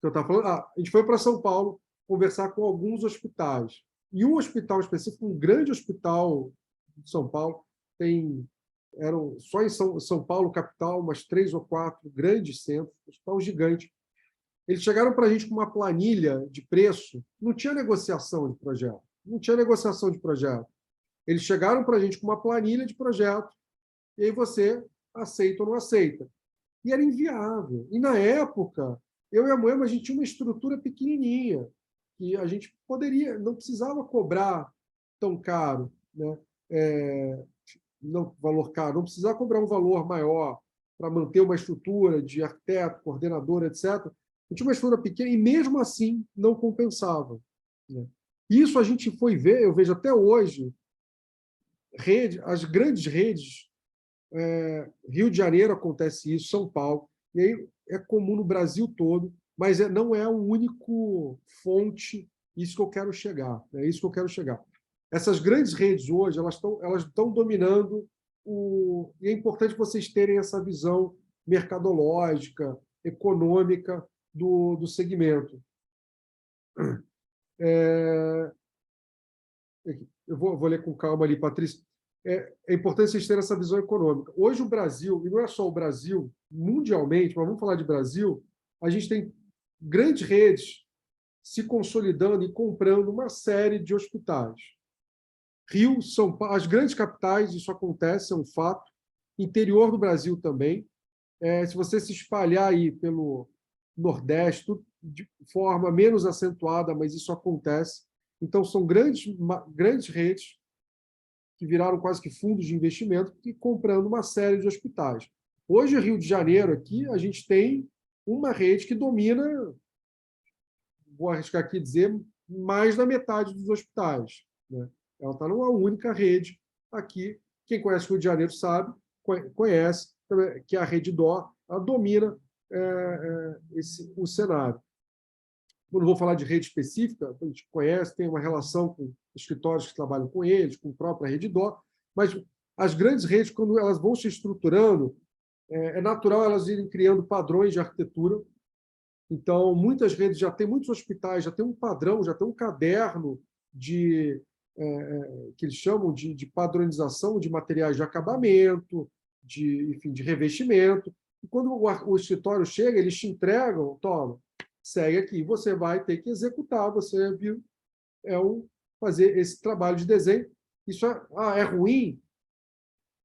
eu estava falando, a gente foi para São Paulo conversar com alguns hospitais. E um hospital específico, um grande hospital de São Paulo, eram só em São Paulo, capital, umas 3 ou 4 grandes centros, um hospital gigante. Eles chegaram para a gente com uma planilha de preço, não tinha negociação de projeto. Não tinha negociação de projeto. Eles chegaram para a gente com uma planilha de projeto, e aí você aceita ou não aceita. E era inviável. E, na época, eu e a Moema, a gente tinha uma estrutura pequenininha, que a gente não precisava cobrar tão caro, né? Não, valor caro, não precisava cobrar um valor maior para manter uma estrutura de arquiteto, coordenador, etc. A gente tinha uma estrutura pequena e, mesmo assim, não compensava, né? Isso a gente foi ver, eu vejo até hoje, as grandes redes, Rio de Janeiro acontece isso, São Paulo, e aí é comum no Brasil todo, mas não é o único fonte, isso que eu quero chegar, é isso que eu quero chegar. Essas grandes redes hoje, elas estão dominando e é importante vocês terem essa visão mercadológica, econômica do segmento. Eu vou ler com calma ali, Patrícia. É importante vocês terem essa visão econômica. Hoje o Brasil, e não é só o Brasil, mundialmente, mas vamos falar de Brasil, a gente tem grandes redes se consolidando e comprando uma série de hospitais. Rio, São Paulo, as grandes capitais, isso acontece, é um fato. Interior do Brasil também. Se você se espalhar aí pelo Nordeste, de forma menos acentuada, mas isso acontece. Então, são grandes redes que viraram quase que fundos de investimento e comprando uma série de hospitais. Hoje, Rio de Janeiro, aqui, a gente tem uma rede que domina, vou arriscar aqui dizer, mais da metade dos hospitais, né? Ela está numa única rede aqui. Quem conhece o Rio de Janeiro sabe, conhece, que é a Rede Dó, ela domina o cenário. Eu não vou falar de rede específica, a gente conhece, tem uma relação com escritórios que trabalham com eles, com a própria Rede Dó, mas as grandes redes, quando elas vão se estruturando, é natural elas irem criando padrões de arquitetura. Então, muitas redes já têm, muitos hospitais já têm um padrão, já têm um caderno que eles chamam de padronização de materiais de acabamento, enfim, de revestimento. E quando o escritório chega, eles te entregam, toma, segue aqui, você vai ter que executar, você viu, fazer esse trabalho de desenho. Isso é ruim?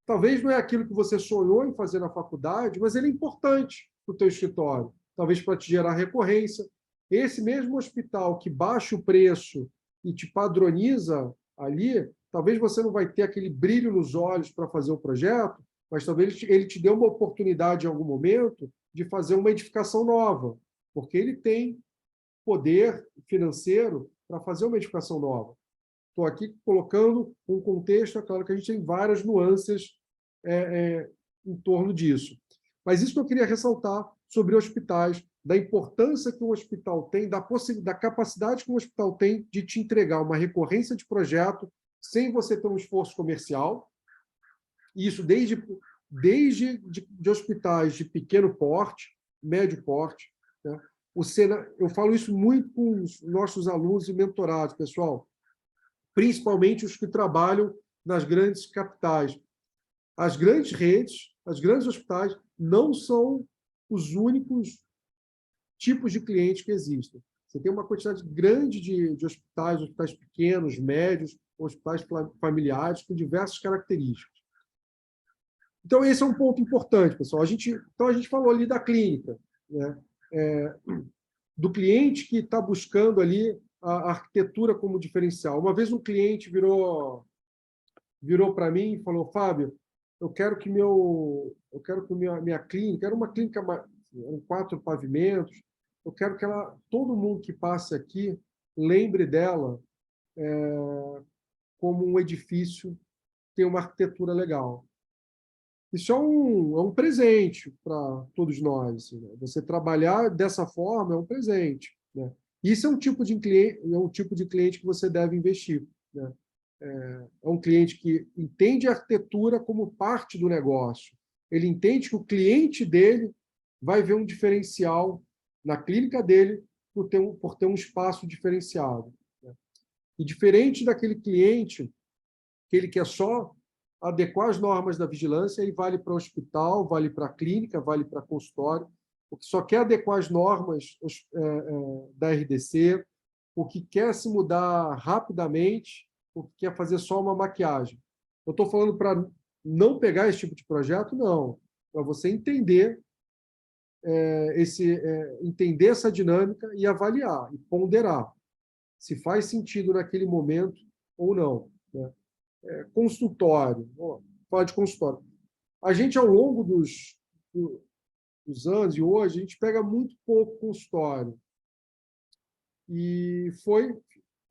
Talvez não é aquilo que você sonhou em fazer na faculdade, mas ele é importante para o teu escritório, talvez para te gerar recorrência. Esse mesmo hospital que baixa o preço e te padroniza ali, talvez você não vai ter aquele brilho nos olhos para fazer o projeto, mas talvez ele te dê uma oportunidade em algum momento de fazer uma edificação nova, porque ele tem poder financeiro para fazer uma edificação nova. Estou aqui colocando um contexto, é claro que a gente tem várias nuances em torno disso. Mas isso que eu queria ressaltar sobre hospitais, da importância que um hospital tem, da capacidade que um hospital tem de te entregar uma recorrência de projeto sem você ter um esforço comercial. Isso desde de hospitais de pequeno porte, médio porte, né? Eu falo isso muito com os nossos alunos e mentorados, pessoal, principalmente os que trabalham nas grandes capitais. As grandes redes, os grandes hospitais, não são os únicos tipos de clientes que existem. Você tem uma quantidade grande de hospitais pequenos, médios, hospitais familiares, com diversas características. Então, esse é um ponto importante, pessoal. A gente falou ali da clínica, né? Do cliente que está buscando ali a arquitetura como diferencial. Uma vez um cliente virou para mim e falou: Fábio, eu quero que minha clínica, era uma clínica, eram 4 pavimentos, eu quero que todo mundo que passe aqui lembre dela como um edifício que tem uma arquitetura legal. Isso é um presente para todos nós. Assim, né? Você trabalhar dessa forma é um presente. Né? Isso é um tipo de cliente que você deve investir. Né? É um cliente que entende a arquitetura como parte do negócio. Ele entende que o cliente dele vai ver um diferencial na clínica dele por ter um espaço diferenciado. Né? E diferente daquele cliente que ele quer só adequar as normas da vigilância e vale para o hospital, vale para a clínica, vale para consultório, o que só quer adequar as normas da RDC, o que quer se mudar rapidamente, o que quer fazer só uma maquiagem. Eu estou falando para não pegar esse tipo de projeto, não. Para você entender entender essa dinâmica e avaliar, e ponderar se faz sentido naquele momento ou não. Né? Consultório, falar de consultório. A gente, ao longo dos anos e hoje, a gente pega muito pouco consultório. E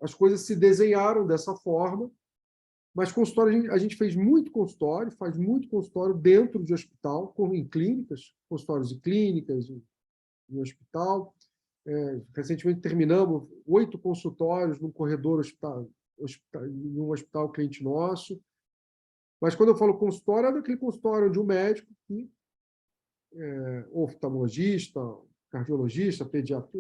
as coisas se desenharam dessa forma, mas consultório, a gente fez muito consultório, faz muito consultório dentro de hospital, como em clínicas, consultórios de clínicas, em hospital. Recentemente terminamos 8 consultórios num corredor em um hospital cliente nosso. Mas quando eu falo consultório, é daquele consultório de um médico que oftalmologista, cardiologista, pediatra,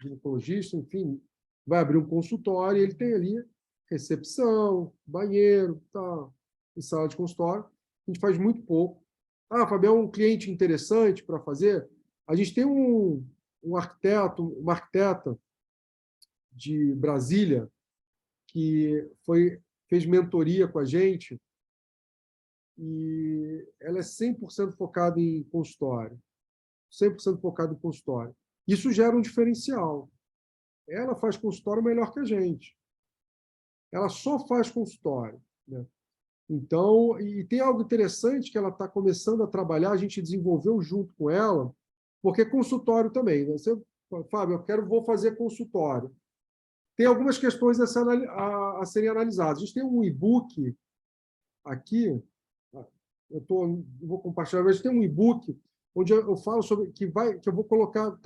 ginecologista, enfim, vai abrir um consultório e ele tem ali recepção, banheiro, tá, e sala de consultório. A gente faz muito pouco. Ah, Fabião, é um cliente interessante para fazer? A gente tem uma arquiteta de Brasília que fez mentoria com a gente e ela é 100% focada em consultório. 100% focada em consultório. Isso gera um diferencial. Ela faz consultório melhor que a gente. Ela só faz consultório. Né? Então, e tem algo interessante que ela está começando a trabalhar, a gente desenvolveu junto com ela, porque consultório também. Né? Você, Fábio, vou fazer consultório. Tem algumas questões a serem analisadas. A gente tem um e-book aqui, vou compartilhar, mas tem um e-book onde eu falo sobre que eu vou colocar,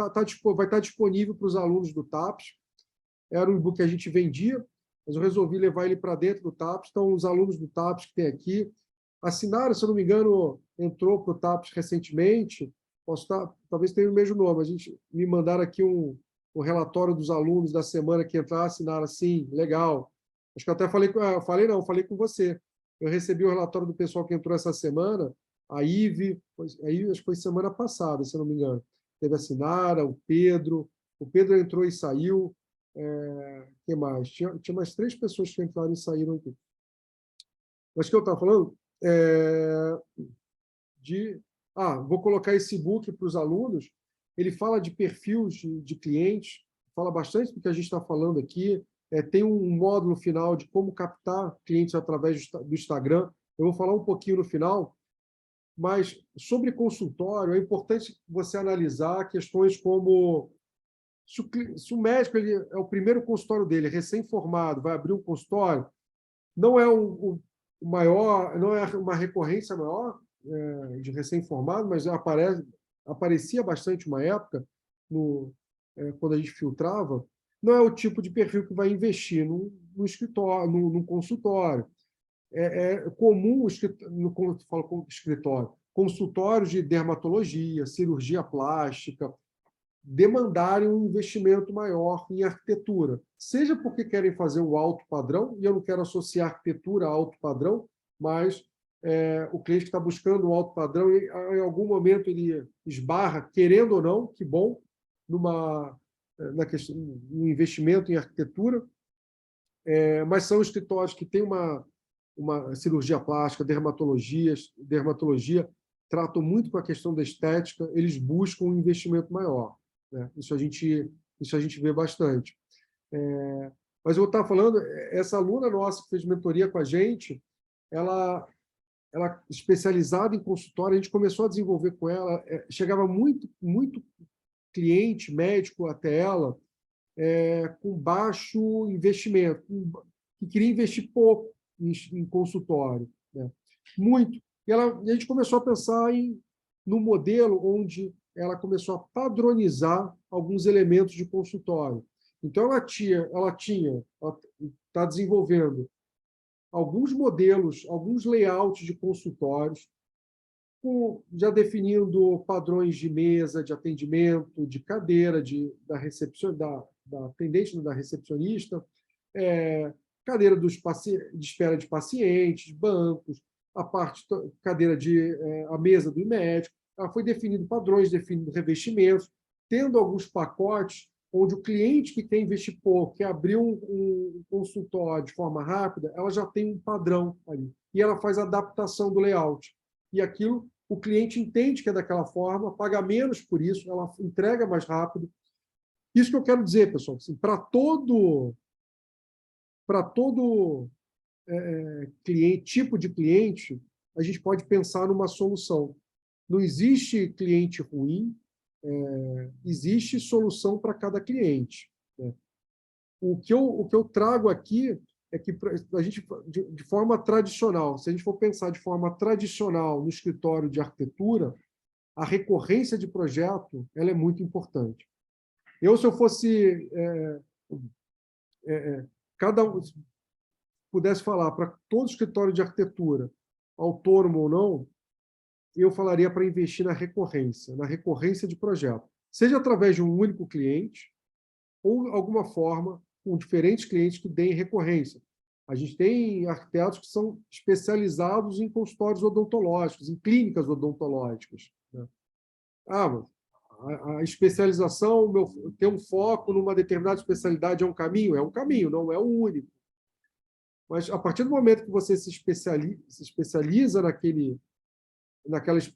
vai estar disponível para os alunos do TAPS. Era um e-book que a gente vendia, mas eu resolvi levar ele para dentro do TAPS. Então, os alunos do TAPS que tem aqui assinaram, se eu não me engano, entrou para o TAPS recentemente, talvez tenha o mesmo nome, me mandaram aqui um relatório dos alunos da semana que entraram, assinaram assim, legal. Acho que eu até falei com você. Eu recebi o relatório do pessoal que entrou essa semana, a Ive, acho que foi semana passada, se eu não me engano. Teve a Sinara, o Pedro entrou e saiu. Que mais? Tinha mais 3 pessoas que entraram e saíram aqui. Mas o que eu estava falando? Vou colocar esse e-book para os alunos. Ele fala de perfis de clientes, fala bastante do que a gente está falando aqui. Tem um módulo final de como captar clientes através do Instagram. Eu vou falar um pouquinho no final, mas sobre consultório, é importante você analisar questões como se o médico é o primeiro consultório dele, recém-formado, vai abrir um consultório, não é o maior, não é uma recorrência maior de recém-formado, mas aparecia bastante uma época, quando a gente filtrava, não é o tipo de perfil que vai investir no escritório, no consultório. É comum, quando eu falo escritório, consultórios de dermatologia, cirurgia plástica, demandarem um investimento maior em arquitetura. Seja porque querem fazer um alto padrão, e eu não quero associar arquitetura a alto padrão, mas o cliente que está buscando um alto padrão, em algum momento ele esbarra, querendo ou não, que bom, no investimento em arquitetura, mas são escritórios que têm uma cirurgia plástica, dermatologia, tratam muito com a questão da estética, eles buscam um investimento maior. Né? Isso a gente vê bastante. Mas eu estava falando, essa aluna nossa que fez mentoria com a gente, ela especializada em consultório, a gente começou a desenvolver com ela, chegava muito cliente médico até ela, com baixo investimento, que queria investir pouco em consultório. Né? Muito. E a gente começou a pensar no modelo onde ela começou a padronizar alguns elementos de consultório. Então, ela está desenvolvendo alguns modelos, alguns layouts de consultórios, já definindo padrões de mesa, de atendimento, de cadeira, da atendente, da recepcionista, cadeira de espera de pacientes, bancos, cadeira a mesa do médico. Ela foi definindo padrões, definindo revestimentos, tendo alguns pacotes onde o cliente que quer investir pouco, quer abrir um consultório de forma rápida, ela já tem um padrão ali. E ela faz a adaptação do layout. E aquilo, o cliente entende que é daquela forma, paga menos por isso, ela entrega mais rápido. Isso que eu quero dizer, pessoal, assim, para todo tipo de cliente, a gente pode pensar numa solução. Não existe cliente ruim, existe solução para cada cliente. Né? O que eu trago aqui é que a gente, de forma tradicional, se a gente for pensar de forma tradicional no escritório de arquitetura, a recorrência de projeto ela é muito importante. Se eu fosse pudesse falar para todo escritório de arquitetura, autônomo ou não, eu falaria para investir na recorrência de projeto. Seja através de um único cliente, ou alguma forma, com diferentes clientes que deem recorrência. A gente tem arquitetos que são especializados em consultórios odontológicos, em clínicas odontológicas. Né? A especialização, ter um foco numa determinada especialidade é um caminho? É um caminho, não é o único. Mas, a partir do momento que você se especializa naquelas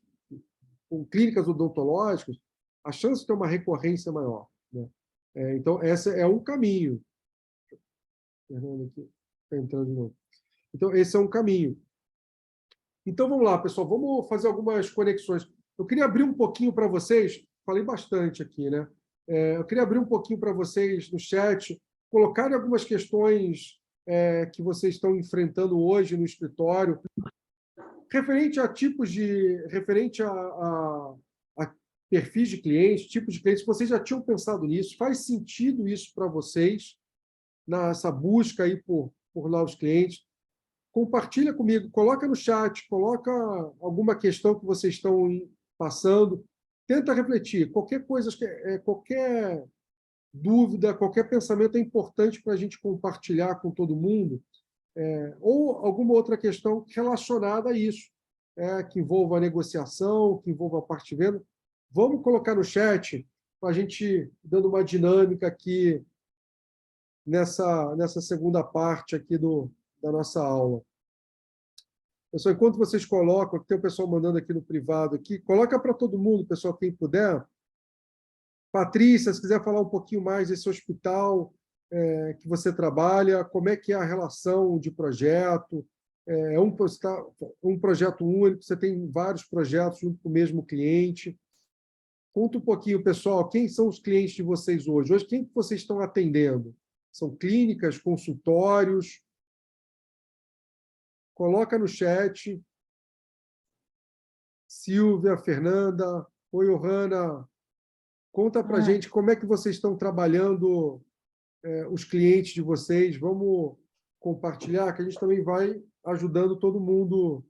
com clínicas odontológicas, a chance de ter uma recorrência é maior. Né? Então, esse é um caminho. Fernando aqui está entrando de novo. Então, esse é um caminho. Então, vamos lá, pessoal. Vamos fazer algumas conexões. Eu queria abrir um pouquinho para vocês, falei bastante aqui, né? Eu queria abrir um pouquinho para vocês no chat, colocarem algumas questões que vocês estão enfrentando hoje no escritório, referente a perfis de clientes, tipos de clientes, vocês já tinham pensado nisso? Faz sentido isso para vocês, nessa busca aí por novos clientes? Compartilha comigo, coloca no chat, coloca alguma questão que vocês estão passando, tenta refletir. Qualquer coisa, qualquer dúvida, qualquer pensamento é importante para a gente compartilhar com todo mundo, ou alguma outra questão relacionada a isso, que envolva a negociação, que envolva a parte de venda. Vamos colocar no chat para a gente dando uma dinâmica aqui nessa segunda parte aqui da nossa aula. Pessoal, enquanto vocês colocam, tem o pessoal mandando aqui no privado, coloca para todo mundo, pessoal, quem puder. Patrícia, se quiser falar um pouquinho mais desse hospital que você trabalha, como é que é a relação de projeto, um projeto único, você tem vários projetos junto com o mesmo cliente. Conta um pouquinho, pessoal, quem são os clientes de vocês hoje? Hoje, quem que vocês estão atendendo? São clínicas, consultórios? Coloca no chat. Silvia, Fernanda, oi, Johanna. Conta para a gente como é que vocês estão trabalhando os clientes de vocês. Vamos compartilhar, que a gente também vai ajudando todo mundo. O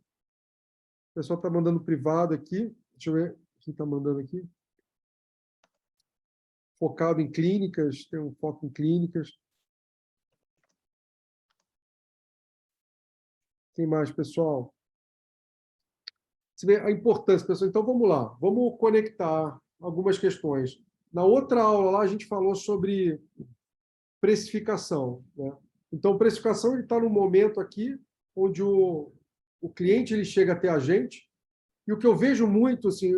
pessoal está mandando privado aqui. Deixa eu ver quem está mandando aqui. Focado em clínicas, tem um foco em clínicas. Quem mais, pessoal? Você vê a importância, pessoal. Então, vamos lá. Vamos conectar algumas questões. Na outra aula lá, a gente falou sobre precificação. Né? Então, precificação está num momento aqui onde o cliente ele chega até a gente, e o que eu vejo muito, assim,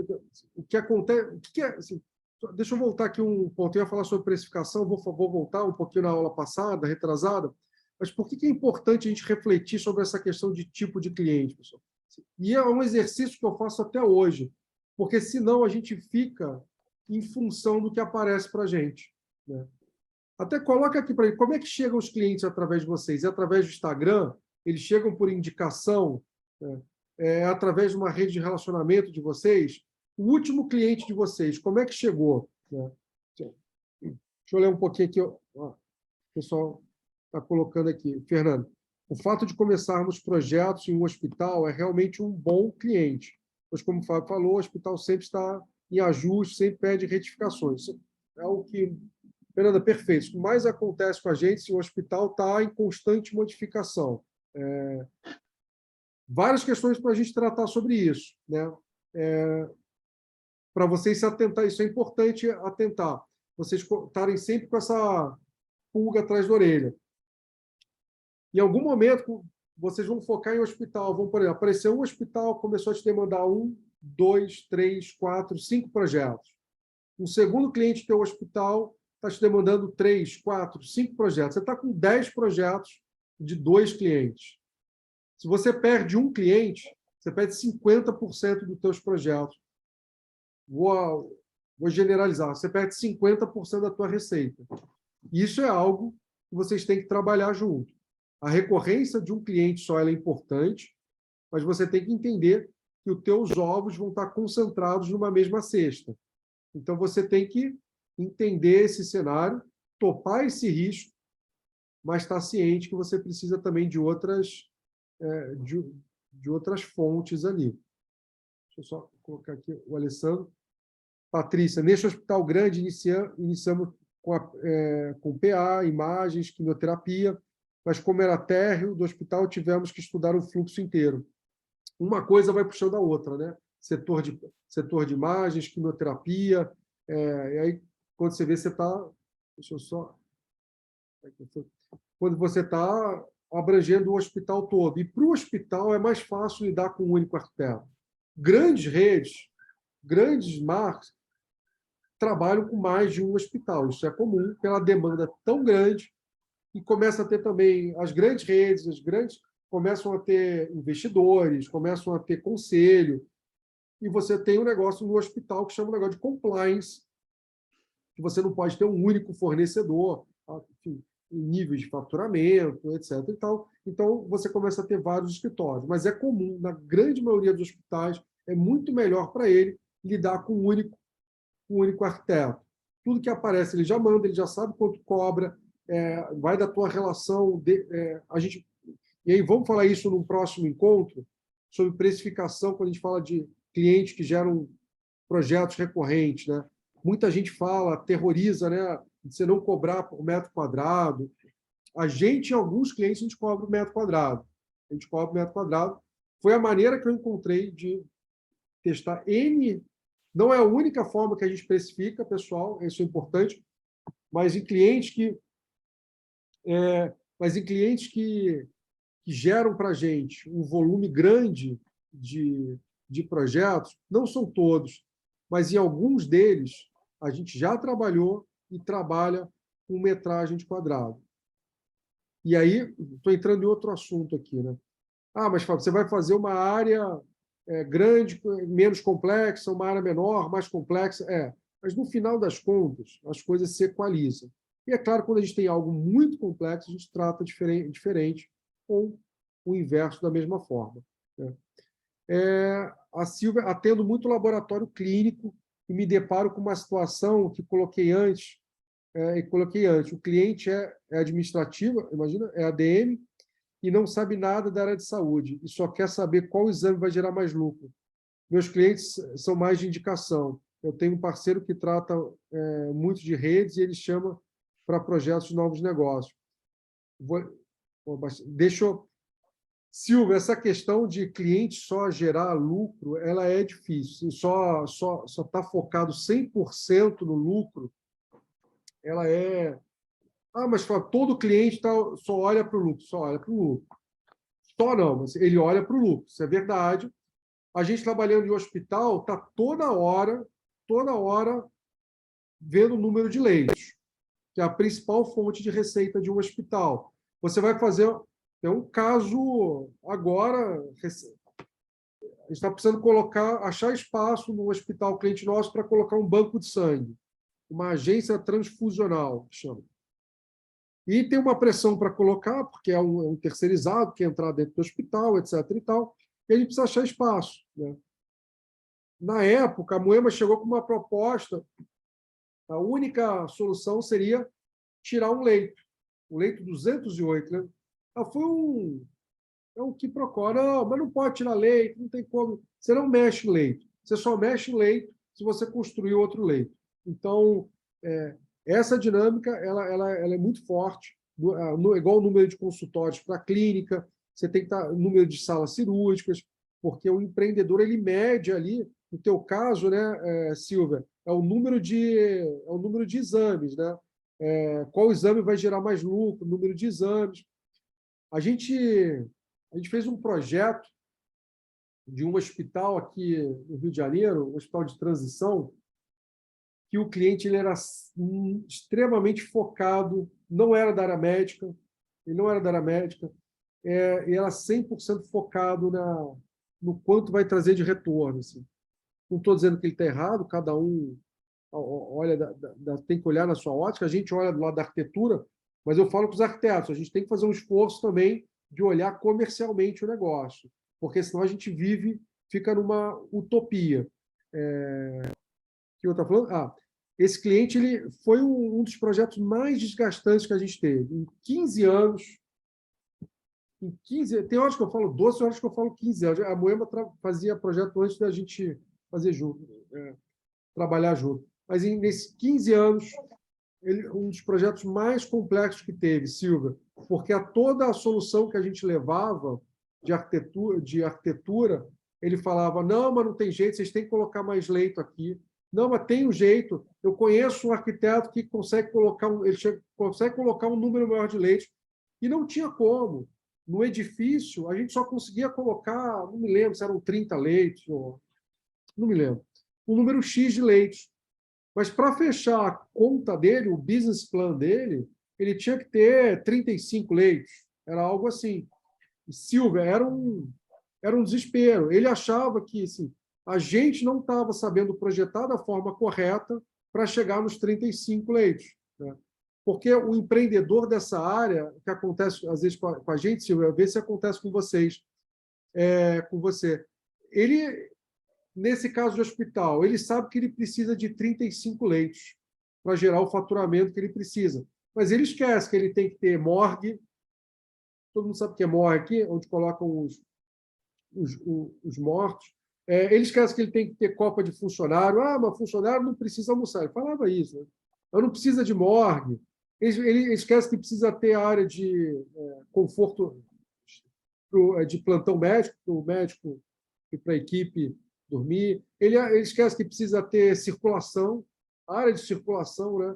o que acontece... assim, deixa eu voltar aqui um ponto. Eu ia falar sobre precificação, vou voltar um pouquinho na aula passada, retrasada, mas por que é importante a gente refletir sobre essa questão de tipo de cliente, pessoal? E é um exercício que eu faço até hoje, porque senão a gente fica em função do que aparece para a gente. Né? Até coloca aqui para ele, como é que chegam os clientes através de vocês? É através do Instagram? Eles chegam por indicação? Né? através de uma rede de relacionamento de vocês, o último cliente de vocês, como é que chegou? Né? Deixa eu ler um pouquinho aqui. O pessoal está colocando aqui. Fernando, o fato de começarmos projetos em um hospital é realmente um bom cliente, pois, como o Fábio falou, o hospital sempre está em ajuste, sempre pede retificações. Isso é o que... Fernanda, perfeito. O que mais acontece com a gente se o hospital está em constante modificação. Várias questões para a gente tratar sobre isso, né? Para vocês se atentar, isso é importante atentar. Vocês estarem sempre com essa pulga atrás da orelha. Em algum momento, vocês vão focar em hospital. Vão, por exemplo, aparecer um hospital, começou a te demandar 1, 2, 3, 4, 5 projetos. Um segundo cliente teu hospital está te demandando 3, 4, 5 projetos. Você está com 10 projetos de 2 clientes. Se você perde um cliente, você perde 50% dos teus projetos. Vou generalizar. Você perde 50% da tua receita. Isso é algo que vocês têm que trabalhar junto. A recorrência de um cliente só é importante, mas você tem que entender que os teus ovos vão estar concentrados numa mesma cesta. Então, você tem que entender esse cenário, topar esse risco, mas estar ciente que você precisa também de outras fontes ali. Deixa eu só colocar aqui o Alessandro. Patrícia, neste hospital grande, iniciamos com PA, imagens, quimioterapia, mas como era térreo do hospital, tivemos que estudar o fluxo inteiro. Uma coisa vai puxando a outra, né? Setor de imagens, quimioterapia, e aí, quando você vê, você está... Deixa eu só... Quando você está abrangendo o hospital todo. E para o hospital é mais fácil lidar com um único arquiteto. Grandes redes, grandes marcas, trabalham com mais de um hospital. Isso é comum, pela demanda tão grande, e começa a ter também as grandes redes, começam a ter investidores, começam a ter conselho, e você tem um negócio no hospital que chama um negócio de compliance, que você não pode ter um único fornecedor, enfim, em níveis de faturamento, etc. E tal. Então, você começa a ter vários escritórios. Mas é comum, na grande maioria dos hospitais, é muito melhor para ele lidar com um único arquiteto. Tudo que aparece, ele já manda, ele já sabe quanto cobra, vai da tua relação... E aí, vamos falar isso num próximo encontro, sobre precificação, quando a gente fala de clientes que geram projetos recorrentes, né? Muita gente fala, terroriza, né? De você não cobrar por metro quadrado. Em alguns clientes, a gente cobra o metro quadrado. A gente cobra o metro quadrado. Foi a maneira que eu encontrei de testar N. Não é a única forma que a gente precifica, pessoal, isso é importante, mas em clientes que geram para a gente um volume grande de projetos, não são todos, mas em alguns deles a gente já trabalhou e trabalha com metragem de quadrado. E aí, estou entrando em outro assunto aqui, né? Mas Fábio, você vai fazer uma área grande, menos complexa, uma área menor, mais complexa. Mas no final das contas, as coisas se equalizam. E é claro, quando a gente tem algo muito complexo, a gente trata diferente ou o inverso da mesma forma, né? A Silvia, atendo muito laboratório clínico e me deparo com uma situação que coloquei antes. O cliente é administrativo, imagina, é ADM, e não sabe nada da área de saúde, e só quer saber qual exame vai gerar mais lucro. Meus clientes são mais de indicação. Eu tenho um parceiro que trata muito de redes e ele chama para projetos de novos negócios. Silvia, essa questão de cliente só gerar lucro, ela é difícil. Só está focado 100% no lucro, ela é... mas todo cliente só olha para o lucro, só olha para o lucro. Só não, mas ele olha para o lucro, isso é verdade. A gente trabalhando em hospital está toda hora vendo o número de leitos, que é a principal fonte de receita de um hospital. Você vai fazer... Tem um caso agora, a gente está precisando achar espaço no hospital cliente nosso para colocar um banco de sangue, uma agência transfusional, que chama. E tem uma pressão para colocar, porque é um terceirizado que entrar dentro do hospital, etc. e tal. e a gente precisa achar espaço, né? Na época, a Moema chegou com uma proposta, a única solução seria tirar um leito, o leito 208, né? Foi um quiprocó. Não, mas não pode tirar leito, não tem como. Você não mexe em leito. Você só mexe em leito se você construir outro leito. Então, essa dinâmica ela é muito forte, igual o número de consultórios para a clínica, você tem que estar o número de salas cirúrgicas, porque o empreendedor ele mede ali, no teu caso, né, Silvia, é o número de exames, né? Qual exame vai gerar mais lucro, o número de exames. A gente fez um projeto de um hospital aqui no Rio de Janeiro, um hospital de transição, que o cliente ele era extremamente focado, não era da área médica, ele não era da área médica, e era 100% focado no quanto vai trazer de retorno. Assim. Não estou dizendo que ele está errado, cada um olha, tem que olhar na sua ótica, a gente olha do lado da arquitetura, mas eu falo com os arquitetos, a gente tem que fazer um esforço também de olhar comercialmente o negócio, porque senão a gente fica numa utopia. Que eu estava falando? Esse cliente ele foi um dos projetos mais desgastantes que a gente teve. Em 15 anos, tem horas que eu falo 12, horas que eu falo 15 anos. A Moema fazia projeto antes da gente fazer junto, trabalhar junto. Mas nesses 15 anos, um dos projetos mais complexos que teve, Silvia, porque toda a solução que a gente levava de arquitetura, ele falava, não, mas não tem jeito, vocês têm que colocar mais leito aqui. Não, mas tem um jeito. Eu conheço um arquiteto que consegue colocar um número maior de leitos. E não tinha como. No edifício, a gente só conseguia colocar, não me lembro se eram 30 leitos, não me lembro, um número X de leitos. Mas para fechar a conta dele, o business plan dele, ele tinha que ter 35 leitos. Era algo assim. E Silvia, era um desespero. Ele achava que assim, a gente não estava sabendo projetar da forma correta para chegar nos 35 leitos. Né? Porque o empreendedor dessa área, que acontece às vezes com a gente, Silvia, vê se acontece com vocês, com você. Ele, nesse caso de hospital, ele sabe que ele precisa de 35 leitos para gerar o faturamento que ele precisa. Mas ele esquece que ele tem que ter morgue, todo mundo sabe o que é morgue aqui, onde colocam os mortos. Ele esquece que ele tem que ter copa de funcionário. Mas funcionário não precisa almoçar. Ele falava isso. Né? Eu não precisa de morgue. Ele esquece que precisa ter a área de conforto de plantão médico, para o médico e para a equipe dormir. Ele esquece que precisa ter circulação, área de circulação, né?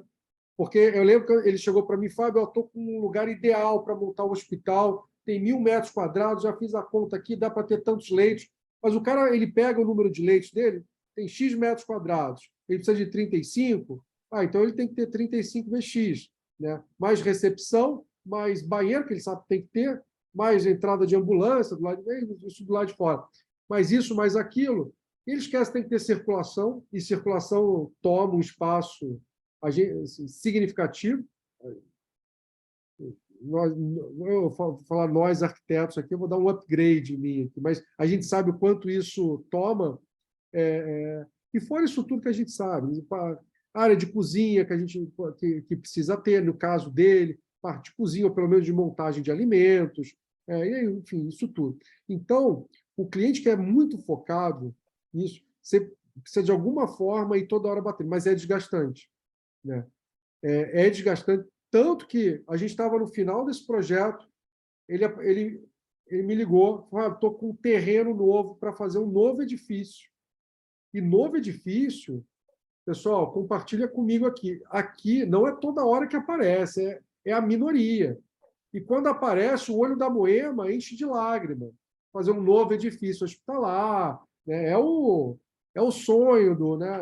Porque eu lembro que ele chegou para mim, Fábio, eu estou com um lugar ideal para montar um hospital, tem 1.000 metros quadrados, já fiz a conta aqui, dá para ter tantos leitos. Mas o cara ele pega o número de leitos dele, tem X metros quadrados, ele precisa de 35, então ele tem que ter 35 vezes X. Né? Mais recepção, mais banheiro, que ele sabe que tem que ter, mais entrada de ambulância, isso do lado de fora. Mas isso, mais aquilo, ele esquece que tem que ter circulação, e circulação toma um espaço significativo. Eu vou falar nós, arquitetos, aqui, eu vou dar um upgrade em mim, aqui, mas a gente sabe o quanto isso toma, e fora isso tudo que a gente sabe, a área de cozinha que a gente que precisa ter, no caso dele, parte de cozinha, ou pelo menos de montagem de alimentos, enfim, isso tudo. Então, o cliente que é muito focado nisso, você precisa de alguma forma e toda hora bater, mas é desgastante. Né? É desgastante, tanto que a gente estava no final desse projeto, ele me ligou, falou, estou com um terreno novo para fazer um novo edifício. E novo edifício, pessoal, compartilha comigo aqui. Aqui não é toda hora que aparece, é a minoria. E quando aparece, o olho da Moema enche de lágrima. Fazer um novo edifício hospitalar, né? É o sonho do... Né?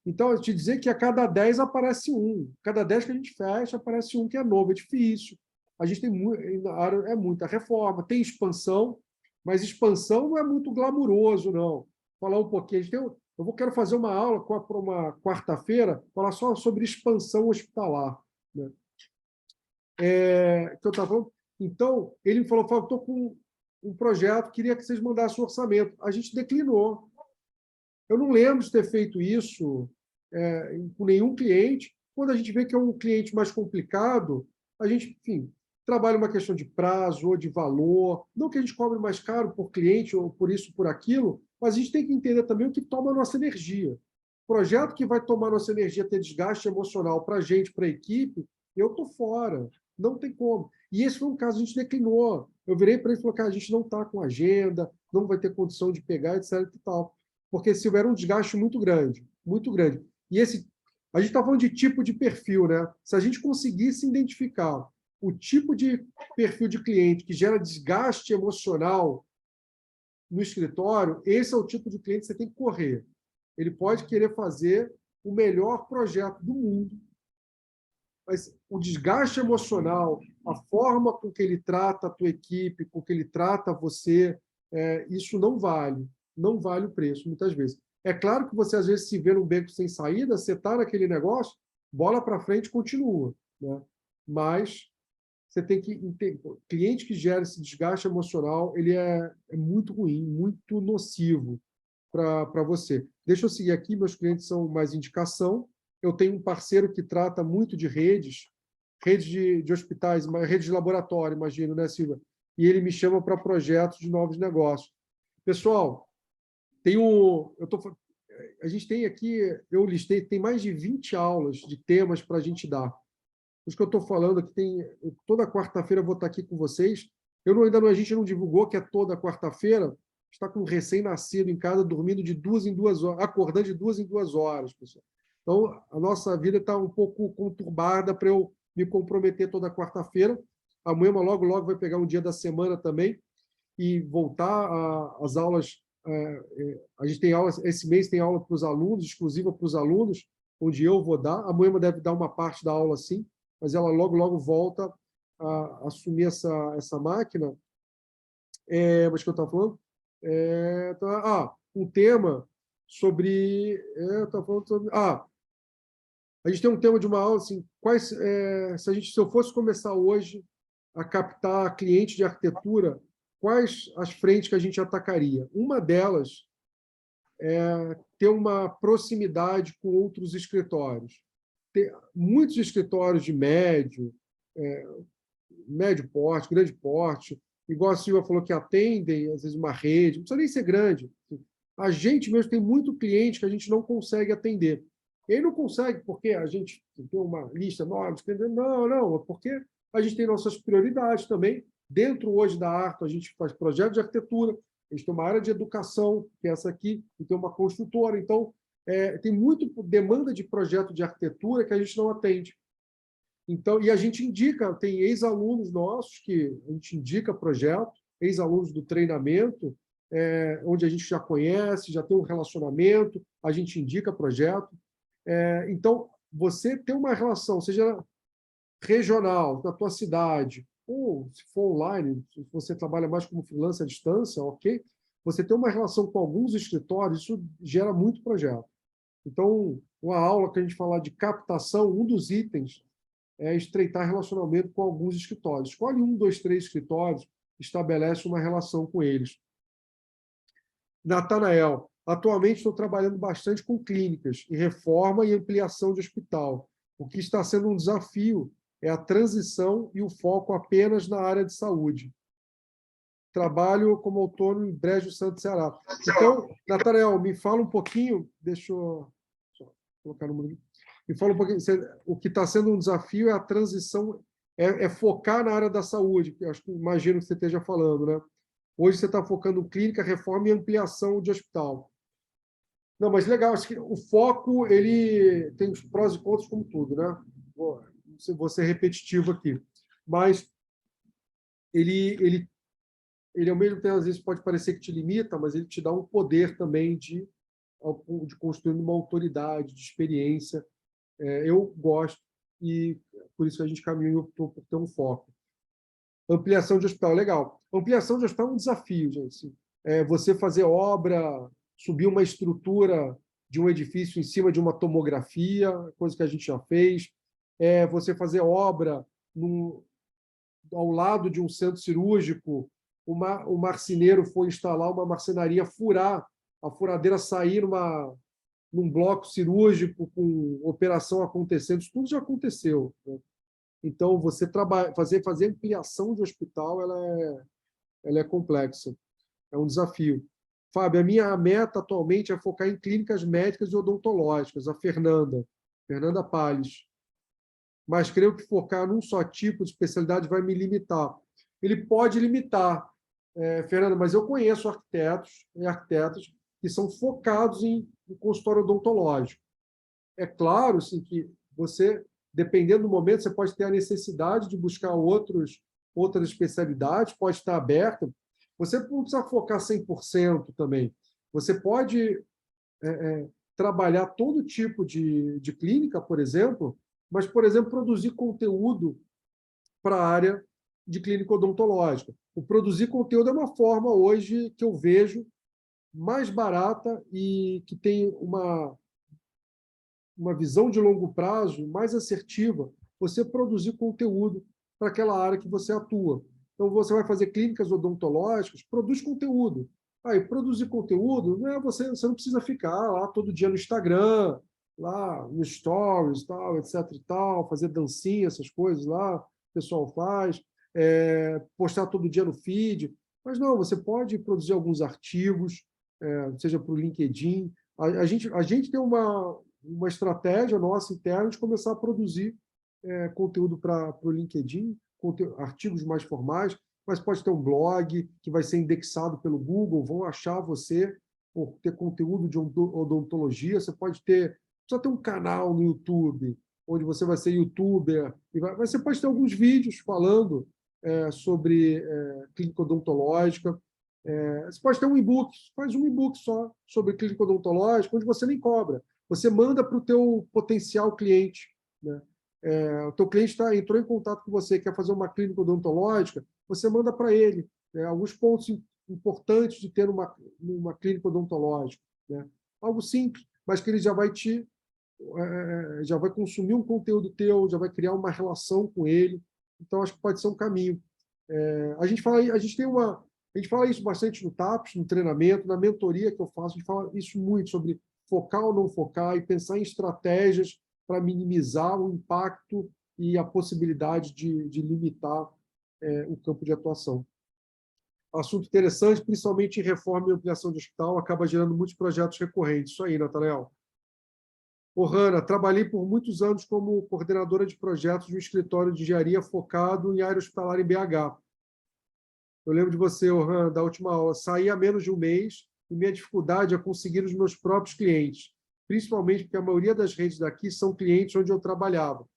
Então, eu te dizer que a cada 10 aparece um. Cada 10 que a gente fecha, aparece um que é novo edifício. A gente tem muita reforma, tem expansão, mas expansão não é muito glamuroso, não. Falar um pouquinho. Quero fazer uma aula para uma quarta-feira, falar só sobre expansão hospitalar. Né? Que eu estava falando. Então, ele me falou, estou com um projeto, queria que vocês mandassem um orçamento. A gente declinou. Eu não lembro de ter feito isso com nenhum cliente. Quando a gente vê que é um cliente mais complicado, a gente, enfim, trabalha uma questão de prazo ou de valor. Não que a gente cobre mais caro por cliente ou por isso, por aquilo, mas a gente tem que entender também o que toma a nossa energia. Projeto que vai tomar nossa energia, ter desgaste emocional para a gente, para a equipe, eu estou fora. Não tem como. E esse foi um caso, a gente declinou. Eu virei para ele e falei, cara, a gente não está com agenda, não vai ter condição de pegar, etc. E tal. Porque se houver um desgaste muito grande, muito grande. E a gente está falando de tipo de perfil, né? Se a gente conseguisse identificar o tipo de perfil de cliente que gera desgaste emocional no escritório, esse é o tipo de cliente que você tem que correr. Ele pode querer fazer o melhor projeto do mundo, mas o desgaste emocional, a forma com que ele trata a tua equipe, com que ele trata você, isso não vale o preço, muitas vezes. É claro que você, às vezes, se vê num beco sem saída, você está naquele negócio, bola para frente, continua. Né? Mas você tem que entender, cliente que gera esse desgaste emocional, ele é muito ruim, muito nocivo para você. Deixa eu seguir aqui, meus clientes são mais indicação. Eu tenho um parceiro que trata muito de redes de hospitais, redes de laboratório, imagino, né, Silvia? E ele me chama para projetos de novos negócios. Pessoal, a gente tem aqui, eu listei, tem mais de 20 aulas de temas para a gente dar. Isso que eu estou falando aqui, toda quarta-feira eu vou estar aqui com vocês. A gente não divulgou que é toda quarta-feira, está com um recém-nascido em casa, dormindo de 2 em 2 horas, acordando de 2 em 2 horas, pessoal. Então, a nossa vida está um pouco conturbada para eu me comprometer toda quarta-feira. Amanhã, logo, logo, vai pegar um dia da semana também e voltar às aulas. A gente tem aulas, esse mês tem aula para os alunos, exclusiva para os alunos, onde eu vou dar. A Moema deve dar uma parte da aula, sim, mas ela logo, logo volta a assumir essa máquina. Mas que eu estava falando? Um tema sobre... eu estava falando sobre... a gente tem um tema de uma aula, assim, se eu fosse começar hoje a captar cliente de arquitetura, quais as frentes que a gente atacaria? Uma delas é ter uma proximidade com outros escritórios. Muitos escritórios de médio porte, grande porte, igual a Silvia falou, que atendem, às vezes, uma rede, não precisa nem ser grande. A gente mesmo tem muito cliente que a gente não consegue atender. E aí não consegue porque a gente tem uma lista enorme, não, é porque a gente tem nossas prioridades também. Dentro hoje da Arto, a gente faz projetos de arquitetura, a gente tem uma área de educação, que é essa aqui, e tem uma construtora. Então, tem muita demanda de projeto de arquitetura que a gente não atende. Então, e a gente indica, tem ex-alunos nossos que a gente indica projeto, ex-alunos do treinamento, onde a gente já conhece, já tem um relacionamento, a gente indica projeto. Então, você ter uma relação, seja regional, na tua cidade, ou se for online, se você trabalha mais como freelancer à distância, ok? Você ter uma relação com alguns escritórios, isso gera muito projeto. Então, uma aula que a gente falar de captação, um dos itens é estreitar relacionamento com alguns escritórios. Escolhe 1, 2, 3 escritórios, estabelece uma relação com eles. Natanael, atualmente estou trabalhando bastante com clínicas, em reforma e ampliação de hospital. O que está sendo um desafio é a transição e o foco apenas na área de saúde. Trabalho como autônomo em Brejo Santo, Ceará. Então, Natanael, me fala um pouquinho, deixa eu colocar no mundo. Me fala um pouquinho, o que está sendo um desafio é a transição, focar na área da saúde, imagino que você esteja falando, né? Hoje você está focando em clínica, reforma e ampliação de hospital. Não, mas legal, acho que o foco ele tem os prós e contras como tudo, né? Vou ser repetitivo aqui. Mas ele ao mesmo tempo, às vezes, pode parecer que te limita, mas ele te dá um poder também de construir uma autoridade, de experiência. Eu gosto e por isso que a gente caminhou por ter um foco. Ampliação de hospital, legal. Ampliação de hospital é um desafio, gente. Você fazer obra, subir uma estrutura de um edifício em cima de uma tomografia, coisa que a gente já fez. Você fazer obra ao lado de um centro cirúrgico o marceneiro for instalar uma marcenaria, furar, a furadeira sair num bloco cirúrgico com operação acontecendo, isso tudo já aconteceu, né? Então, você fazer ampliação de hospital, ela é complexa, é um desafio. Fábio, a minha meta atualmente é focar em clínicas médicas e odontológicas, a Fernanda Palles. Mas creio que focar num só tipo de especialidade vai me limitar. Ele pode limitar, Fernanda, mas eu conheço arquitetos e arquitetas que são focados em consultório odontológico. É claro, assim, que você, dependendo do momento, você pode ter a necessidade de buscar outras especialidades, pode estar aberta. Você não precisa focar 100% também. Você pode trabalhar todo tipo de clínica, por exemplo, mas, por exemplo, produzir conteúdo para a área de clínica odontológica. O produzir conteúdo é uma forma, hoje, que eu vejo mais barata e que tem uma visão de longo prazo mais assertiva, você produzir conteúdo para aquela área que você atua. Então, você vai fazer clínicas odontológicas, produz conteúdo. Aí, produzir conteúdo, né, você não precisa ficar lá todo dia no Instagram, lá no Stories, tal, etc. e tal, fazer dancinha, essas coisas lá, o pessoal faz, postar todo dia no feed. Mas não, você pode produzir alguns artigos, seja para o LinkedIn. A gente tem uma estratégia nossa interna de começar a produzir conteúdo para o LinkedIn, artigos mais formais, mas pode ter um blog que vai ser indexado pelo Google, vão achar você por ter conteúdo de odontologia, você pode precisa ter um canal no YouTube, onde você vai ser youtuber, você pode ter alguns vídeos falando sobre clínica odontológica, você pode ter um e-book, faz um e-book só sobre clínica odontológica, onde você nem cobra. Você manda para o teu potencial cliente, né? O teu cliente entrou em contato com você, quer fazer uma clínica odontológica, você manda para ele alguns pontos importantes de ter uma clínica odontológica, né? Algo simples, mas que ele já vai consumir um conteúdo teu, já vai criar uma relação com ele. Então, acho que pode ser um caminho. A gente fala isso bastante no TAPS, no treinamento, na mentoria que eu faço, a gente fala isso muito sobre focar ou não focar e pensar em estratégias para minimizar o impacto e a possibilidade de limitar o campo de atuação. Assunto interessante, principalmente em reforma e ampliação de hospital, acaba gerando muitos projetos recorrentes. Isso aí, Natanael. Hanna, trabalhei por muitos anos como coordenadora de projetos de um escritório de engenharia focado em área hospitalar em BH. Eu lembro de você, Hanna, da última aula. Saí há menos de um mês e minha dificuldade é conseguir os meus próprios clientes, principalmente porque a maioria das redes daqui são clientes onde eu trabalhava.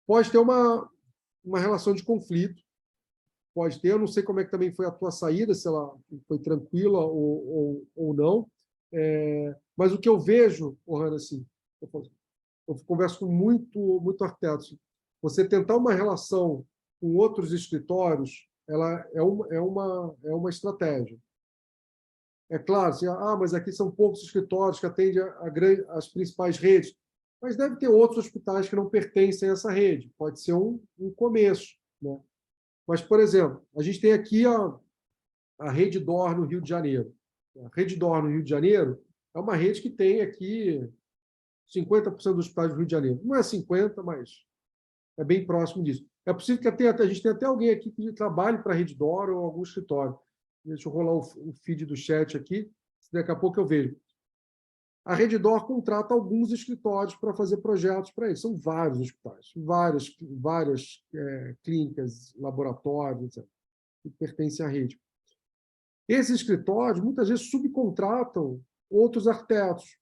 Pode ter uma relação de conflito, pode ter, eu não sei como é que também foi a tua saída, se ela foi tranquila ou não, mas o que eu vejo, Hanna, assim, eu converso com muito arquitetos, você tentar uma relação com outros escritórios, ela é uma estratégia. É claro, assim, mas aqui são poucos escritórios que atendem as principais redes, mas deve ter outros hospitais que não pertencem a essa rede. Pode ser um começo, né? Mas, por exemplo, a gente tem aqui a Rede D'Or no Rio de Janeiro. A Rede D'Or no Rio de Janeiro é uma rede que tem aqui 50% dos hospitais do Rio de Janeiro. Não é 50%, mas é bem próximo disso. É possível que a gente tenha até alguém aqui que trabalhe para a Rede D'Or ou algum escritório. Deixa eu rolar o feed do chat aqui, daqui a pouco eu vejo. A Rede D'Or contrata alguns escritórios para fazer projetos para eles. São vários hospitais, várias clínicas, laboratórios, etc., que pertencem à rede. Esses escritórios, muitas vezes, subcontratam outros arquitetos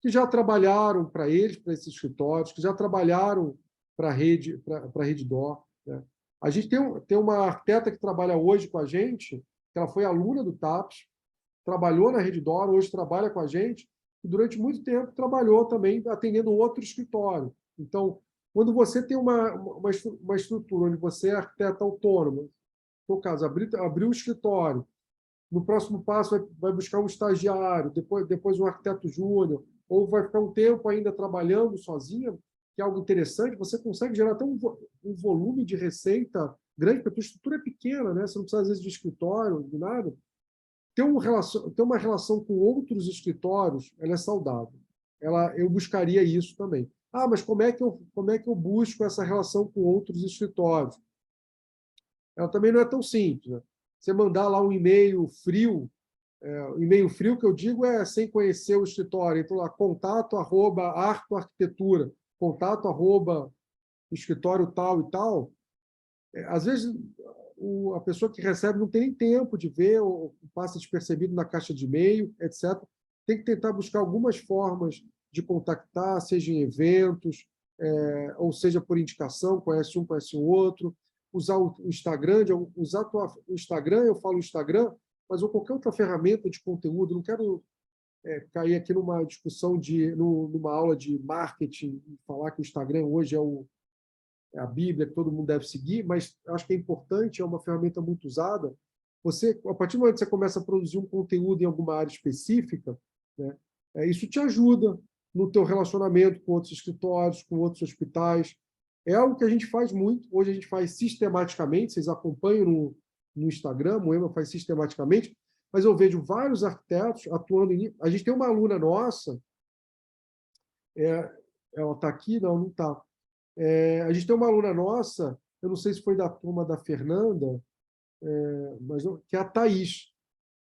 que já trabalharam para eles, para esses escritórios, que já trabalharam para a Rede D'Or, né? A gente tem uma arquiteta que trabalha hoje com a gente, que ela foi aluna do TAPS, trabalhou na Rede D'Or, hoje trabalha com a gente, e durante muito tempo trabalhou também atendendo outro escritório. Então, quando você tem uma estrutura onde você é arquiteta autônomo, no caso, abriu um escritório, no próximo passo vai buscar um estagiário, depois um arquiteto júnior, ou vai ficar um tempo ainda trabalhando sozinho, que é algo interessante, você consegue gerar até um volume de receita grande, porque a tua estrutura é pequena, né? Você não precisa, às vezes, de escritório, de nada. Ter uma relação com outros escritórios, ela é saudável. Eu buscaria isso também. Ah, mas como é que eu busco essa relação com outros escritórios? Ela também não é tão simples, né? Você mandar lá um e-mail frio, o e-mail frio que eu digo é sem conhecer o escritório. Então, lá, contato@artoarquitetura, contato@escritório tal e tal. Às vezes, a pessoa que recebe não tem nem tempo de ver, ou passa despercebido na caixa de e-mail, etc. Tem que tentar buscar algumas formas de contactar, seja em eventos, ou seja por indicação, conhece um, conhece o outro. Usar o Instagram, usar o Instagram, eu falo Instagram, mas ou qualquer outra ferramenta de conteúdo. Não quero cair aqui numa discussão, numa aula de marketing, e falar que o Instagram hoje é a Bíblia que todo mundo deve seguir, mas acho que é importante, é uma ferramenta muito usada. Você, a partir do momento que você começa a produzir um conteúdo em alguma área específica, né, isso te ajuda no teu relacionamento com outros escritórios, com outros hospitais. É algo que a gente faz muito. Hoje a gente faz sistematicamente, vocês acompanham no Instagram, o Moema faz sistematicamente, mas eu vejo vários arquitetos atuando nisso. A gente tem uma aluna nossa, ela está aqui? Não está. A gente tem uma aluna nossa, eu não sei se foi da turma da Fernanda, mas que é a Thaís.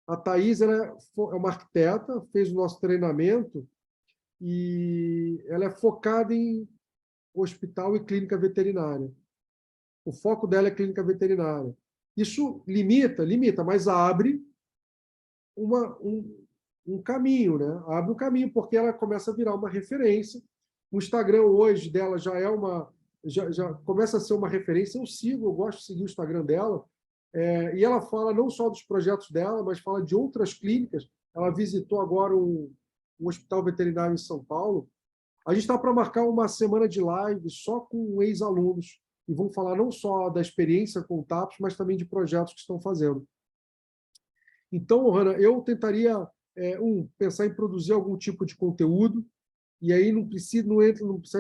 A Thaís ela é uma arquiteta, fez o nosso treinamento e ela é focada em hospital e clínica veterinária. O foco dela é clínica veterinária. Isso limita, mas abre um caminho, né? Abre um caminho, porque ela começa a virar uma referência. O Instagram hoje dela já começa a ser uma referência. Eu gosto de seguir o Instagram dela. E ela fala não só dos projetos dela, mas fala de outras clínicas. Ela visitou agora um hospital veterinário em São Paulo. A gente está para marcar uma semana de live só com ex-alunos, e vão falar não só da experiência com o TAPS, mas também de projetos que estão fazendo. Então, Hanna, eu tentaria, pensar em produzir algum tipo de conteúdo, e aí não precisa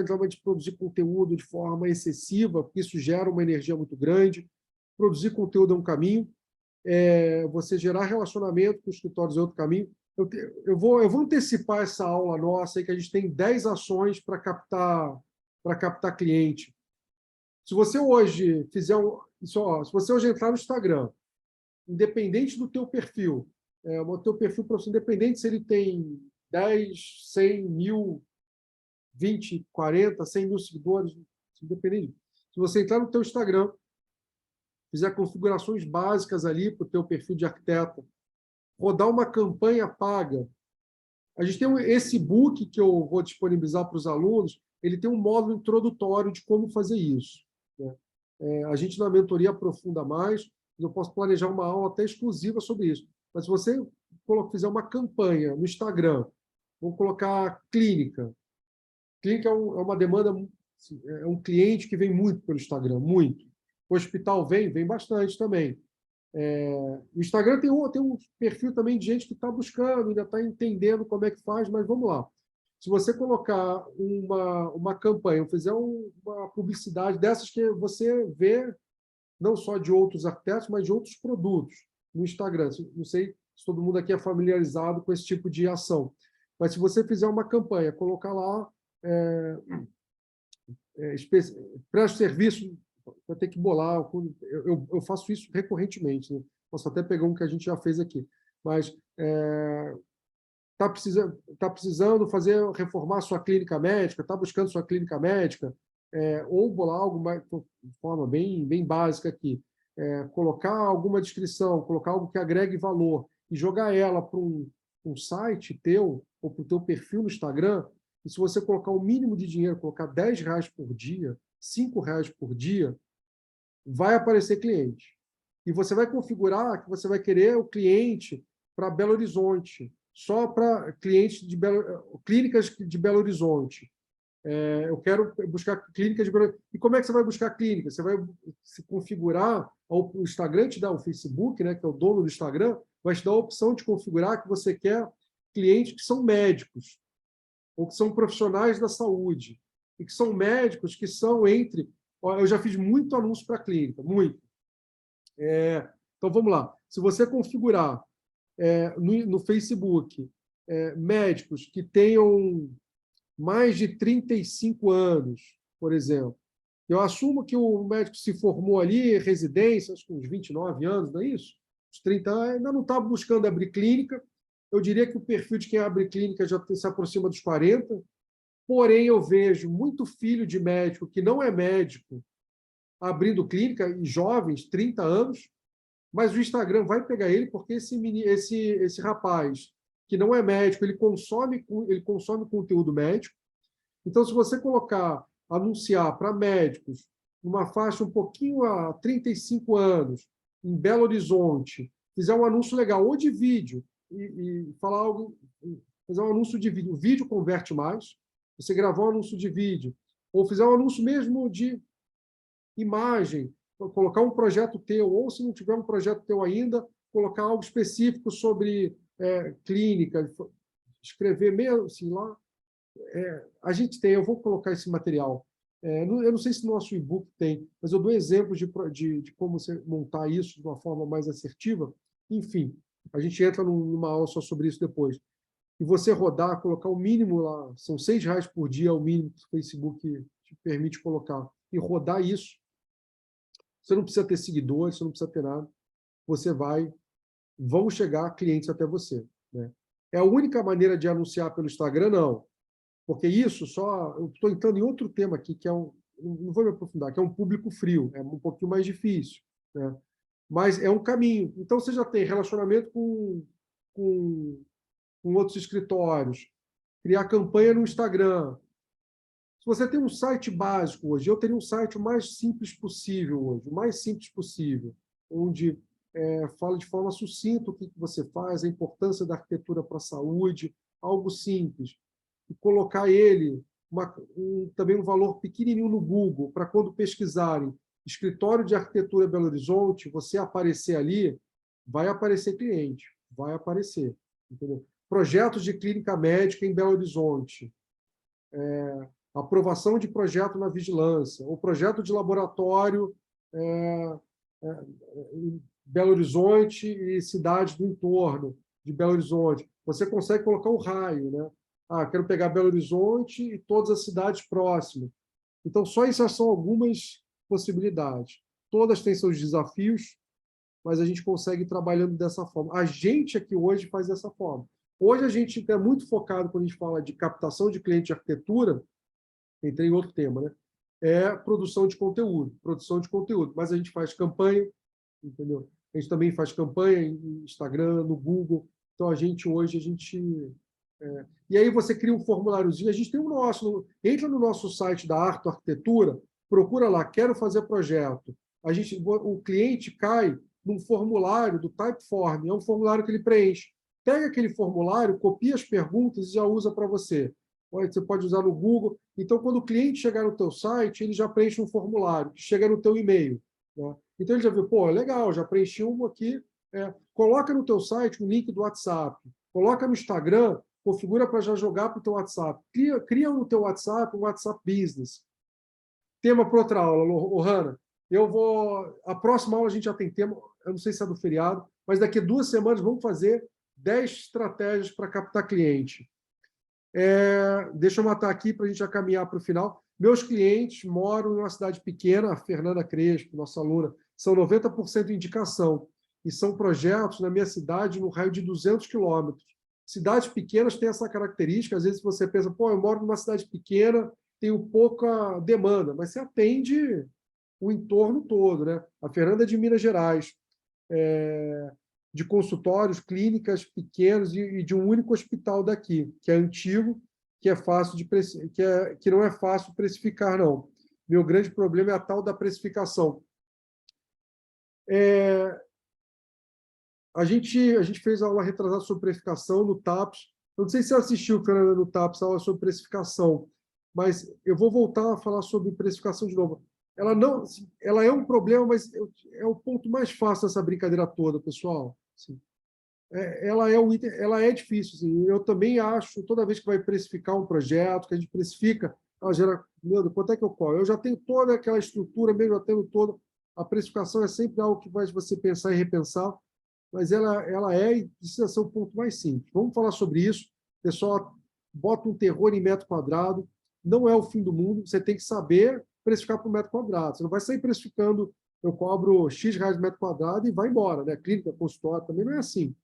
realmente produzir conteúdo de forma excessiva, porque isso gera uma energia muito grande. Produzir conteúdo é um caminho, você gerar relacionamento com os escritórios é outro caminho. Eu vou antecipar essa aula nossa, aí, que a gente tem 10 ações para captar cliente. Se você hoje se você hoje entrar no Instagram, independente do teu perfil, o teu perfil profissional, independente se ele tem 10, 100 mil, 20, 40, 100 mil seguidores, independente. Se você entrar no teu Instagram, fizer configurações básicas ali para o teu perfil de arquiteto, rodar uma campanha paga. A gente tem esse book que eu vou disponibilizar para os alunos, ele tem um módulo introdutório de como fazer isso, né? A gente, na mentoria, aprofunda mais, eu posso planejar uma aula até exclusiva sobre isso. Mas se você fizer uma campanha no Instagram, vou colocar clínica. Clínica é uma demanda, é um cliente que vem muito pelo Instagram, muito. O hospital vem bastante também. O Instagram tem um perfil também de gente que está buscando, ainda está entendendo como é que faz, mas vamos lá. Se você colocar uma campanha, fizer uma publicidade dessas que você vê não só de outros arquitetos, mas de outros produtos no Instagram. Não sei se todo mundo aqui é familiarizado com esse tipo de ação, mas se você fizer uma campanha, colocar lá presta serviço, vai ter que bolar. Eu faço isso recorrentemente, né? Posso até pegar um que a gente já fez aqui. Mas está precisando reformar sua clínica médica, está buscando sua clínica médica, ou bolar algo mais, de forma bem básica aqui. Colocar alguma descrição, colocar algo que agregue valor e jogar ela para um site teu ou para o teu perfil no Instagram. E se você colocar o mínimo de dinheiro, colocar R$10 por dia, R$5 por dia, vai aparecer cliente. E você vai configurar que você vai querer o cliente para Belo Horizonte, só para clientes clínicas de Belo Horizonte. Eu quero buscar clínicas de Belo Horizonte. E como é que você vai buscar clínicas? Você vai se configurar, o Instagram te dá, o Facebook, né, que é o dono do Instagram, vai te dar a opção de configurar que você quer clientes que são médicos, ou que são profissionais da saúde, e que são médicos que são entre... Eu já fiz muito anúncio para clínica, muito. Então, vamos lá. Se você configurar no Facebook médicos que tenham mais de 35 anos, por exemplo, eu assumo que o médico se formou ali, residência, acho que uns 29 anos, não é isso? Uns 30 anos, ainda não está buscando abrir clínica. Eu diria que o perfil de quem abre clínica já se aproxima dos 40, porém eu vejo muito filho de médico que não é médico abrindo clínica, e jovens, 30 anos, mas o Instagram vai pegar ele porque esse rapaz, que não é médico, ele consome conteúdo médico. Então, se você anunciar para médicos, numa faixa um pouquinho a 35 anos, em Belo Horizonte, fizer um anúncio legal, ou de vídeo, e falar algo, fazer um anúncio de vídeo, o vídeo converte mais, você gravar um anúncio de vídeo, ou fizer um anúncio mesmo de imagem, colocar um projeto teu, ou se não tiver um projeto teu ainda, colocar algo específico sobre clínica, escrever meio assim lá. A gente tem, eu vou colocar esse material. Eu não sei se no nosso e-book tem, mas eu dou exemplos de como você montar isso de uma forma mais assertiva. Enfim, a gente entra numa aula só sobre isso depois. E você rodar, colocar o mínimo lá, são R$6 por dia, o mínimo que o Facebook te permite colocar, e rodar isso. Você não precisa ter seguidores, você não precisa ter nada. Vão chegar clientes até você. Né? É a única maneira de anunciar pelo Instagram? Não. Porque isso só... Eu estou entrando em outro tema aqui, que não vou me aprofundar, que é um público frio. É um pouquinho mais difícil. Né? Mas é um caminho. Então, você já tem relacionamento com outros escritórios, criar campanha no Instagram. Se você tem um site básico hoje, eu teria um site o mais simples possível hoje, o mais simples possível, onde fala de forma sucinta o que você faz, a importância da arquitetura para a saúde, algo simples. E colocar ele, também um valor pequenininho no Google, para quando pesquisarem escritório de arquitetura Belo Horizonte, você aparecer ali, vai aparecer cliente, vai aparecer. Entendeu? Projetos de clínica médica em Belo Horizonte, aprovação de projeto na vigilância, ou projeto de laboratório em Belo Horizonte e cidades do entorno de Belo Horizonte. Você consegue colocar um raio, né? Quero pegar Belo Horizonte e todas as cidades próximas. Então, só essas são algumas possibilidades. Todas têm seus desafios, mas a gente consegue ir trabalhando dessa forma. A gente aqui hoje faz dessa forma. Hoje a gente é muito focado, quando a gente fala de captação de cliente de arquitetura, entrei em outro tema, né? Produção de conteúdo. Mas a gente faz campanha, entendeu? A gente também faz campanha em Instagram, no Google. Então, e aí você cria um formuláriozinho. A gente tem o nosso. Entra no nosso site da Arto Arquitetura, procura lá, quero fazer projeto. O cliente cai num formulário do Typeform, é um formulário que ele preenche. Pega aquele formulário, copia as perguntas e já usa para você. Você pode usar no Google. Então, quando o cliente chegar no teu site, ele já preenche um formulário, que chega no teu e-mail. Né? Então, ele já viu, legal, já preenchi um aqui. Coloca no teu site um link do WhatsApp. Coloca no Instagram, configura para já jogar para o teu WhatsApp. Cria no teu WhatsApp um WhatsApp Business. Tema para outra aula, Hanna. A próxima aula a gente já tem tema, eu não sei se é do feriado, mas daqui a 2 semanas vamos fazer 10 estratégias para captar cliente. Deixa eu matar aqui para a gente já caminhar para o final. Meus clientes moram em uma cidade pequena, a Fernanda Crespo, nossa aluna, são 90% indicação. E são projetos na minha cidade no raio de 200 quilômetros. Cidades pequenas têm essa característica. Às vezes você pensa, eu moro numa cidade pequena, tenho pouca demanda, mas você atende o entorno todo. Né? A Fernanda é de Minas Gerais. De consultórios, clínicas pequenos e de um único hospital daqui, que é antigo, que é fácil que não é fácil precificar, não. Meu grande problema é a tal da precificação. A gente fez aula retrasada sobre precificação no TAPS. Eu não sei se você assistiu, Fernanda, no TAPS, a aula sobre precificação, mas eu vou voltar a falar sobre precificação de novo. Ela é um problema, mas é o ponto mais fácil dessa brincadeira toda, pessoal. Assim, ela é difícil. Assim. Eu também acho, toda vez que vai precificar um projeto, que a gente precifica, ela gera, meu Deus, quanto é que eu cobro? Eu já tenho toda aquela estrutura, mesmo já tendo toda. a precificação é sempre algo que faz você pensar e repensar, mas ela é e precisa ser o ponto mais simples. Vamos falar sobre isso. Pessoal, bota um terror em metro quadrado, não é o fim do mundo, você tem que saber precificar por metro quadrado. Você não vai sair precificando, eu cobro X reais por metro quadrado e vai embora, né? Clínica, consultório, também não é assim.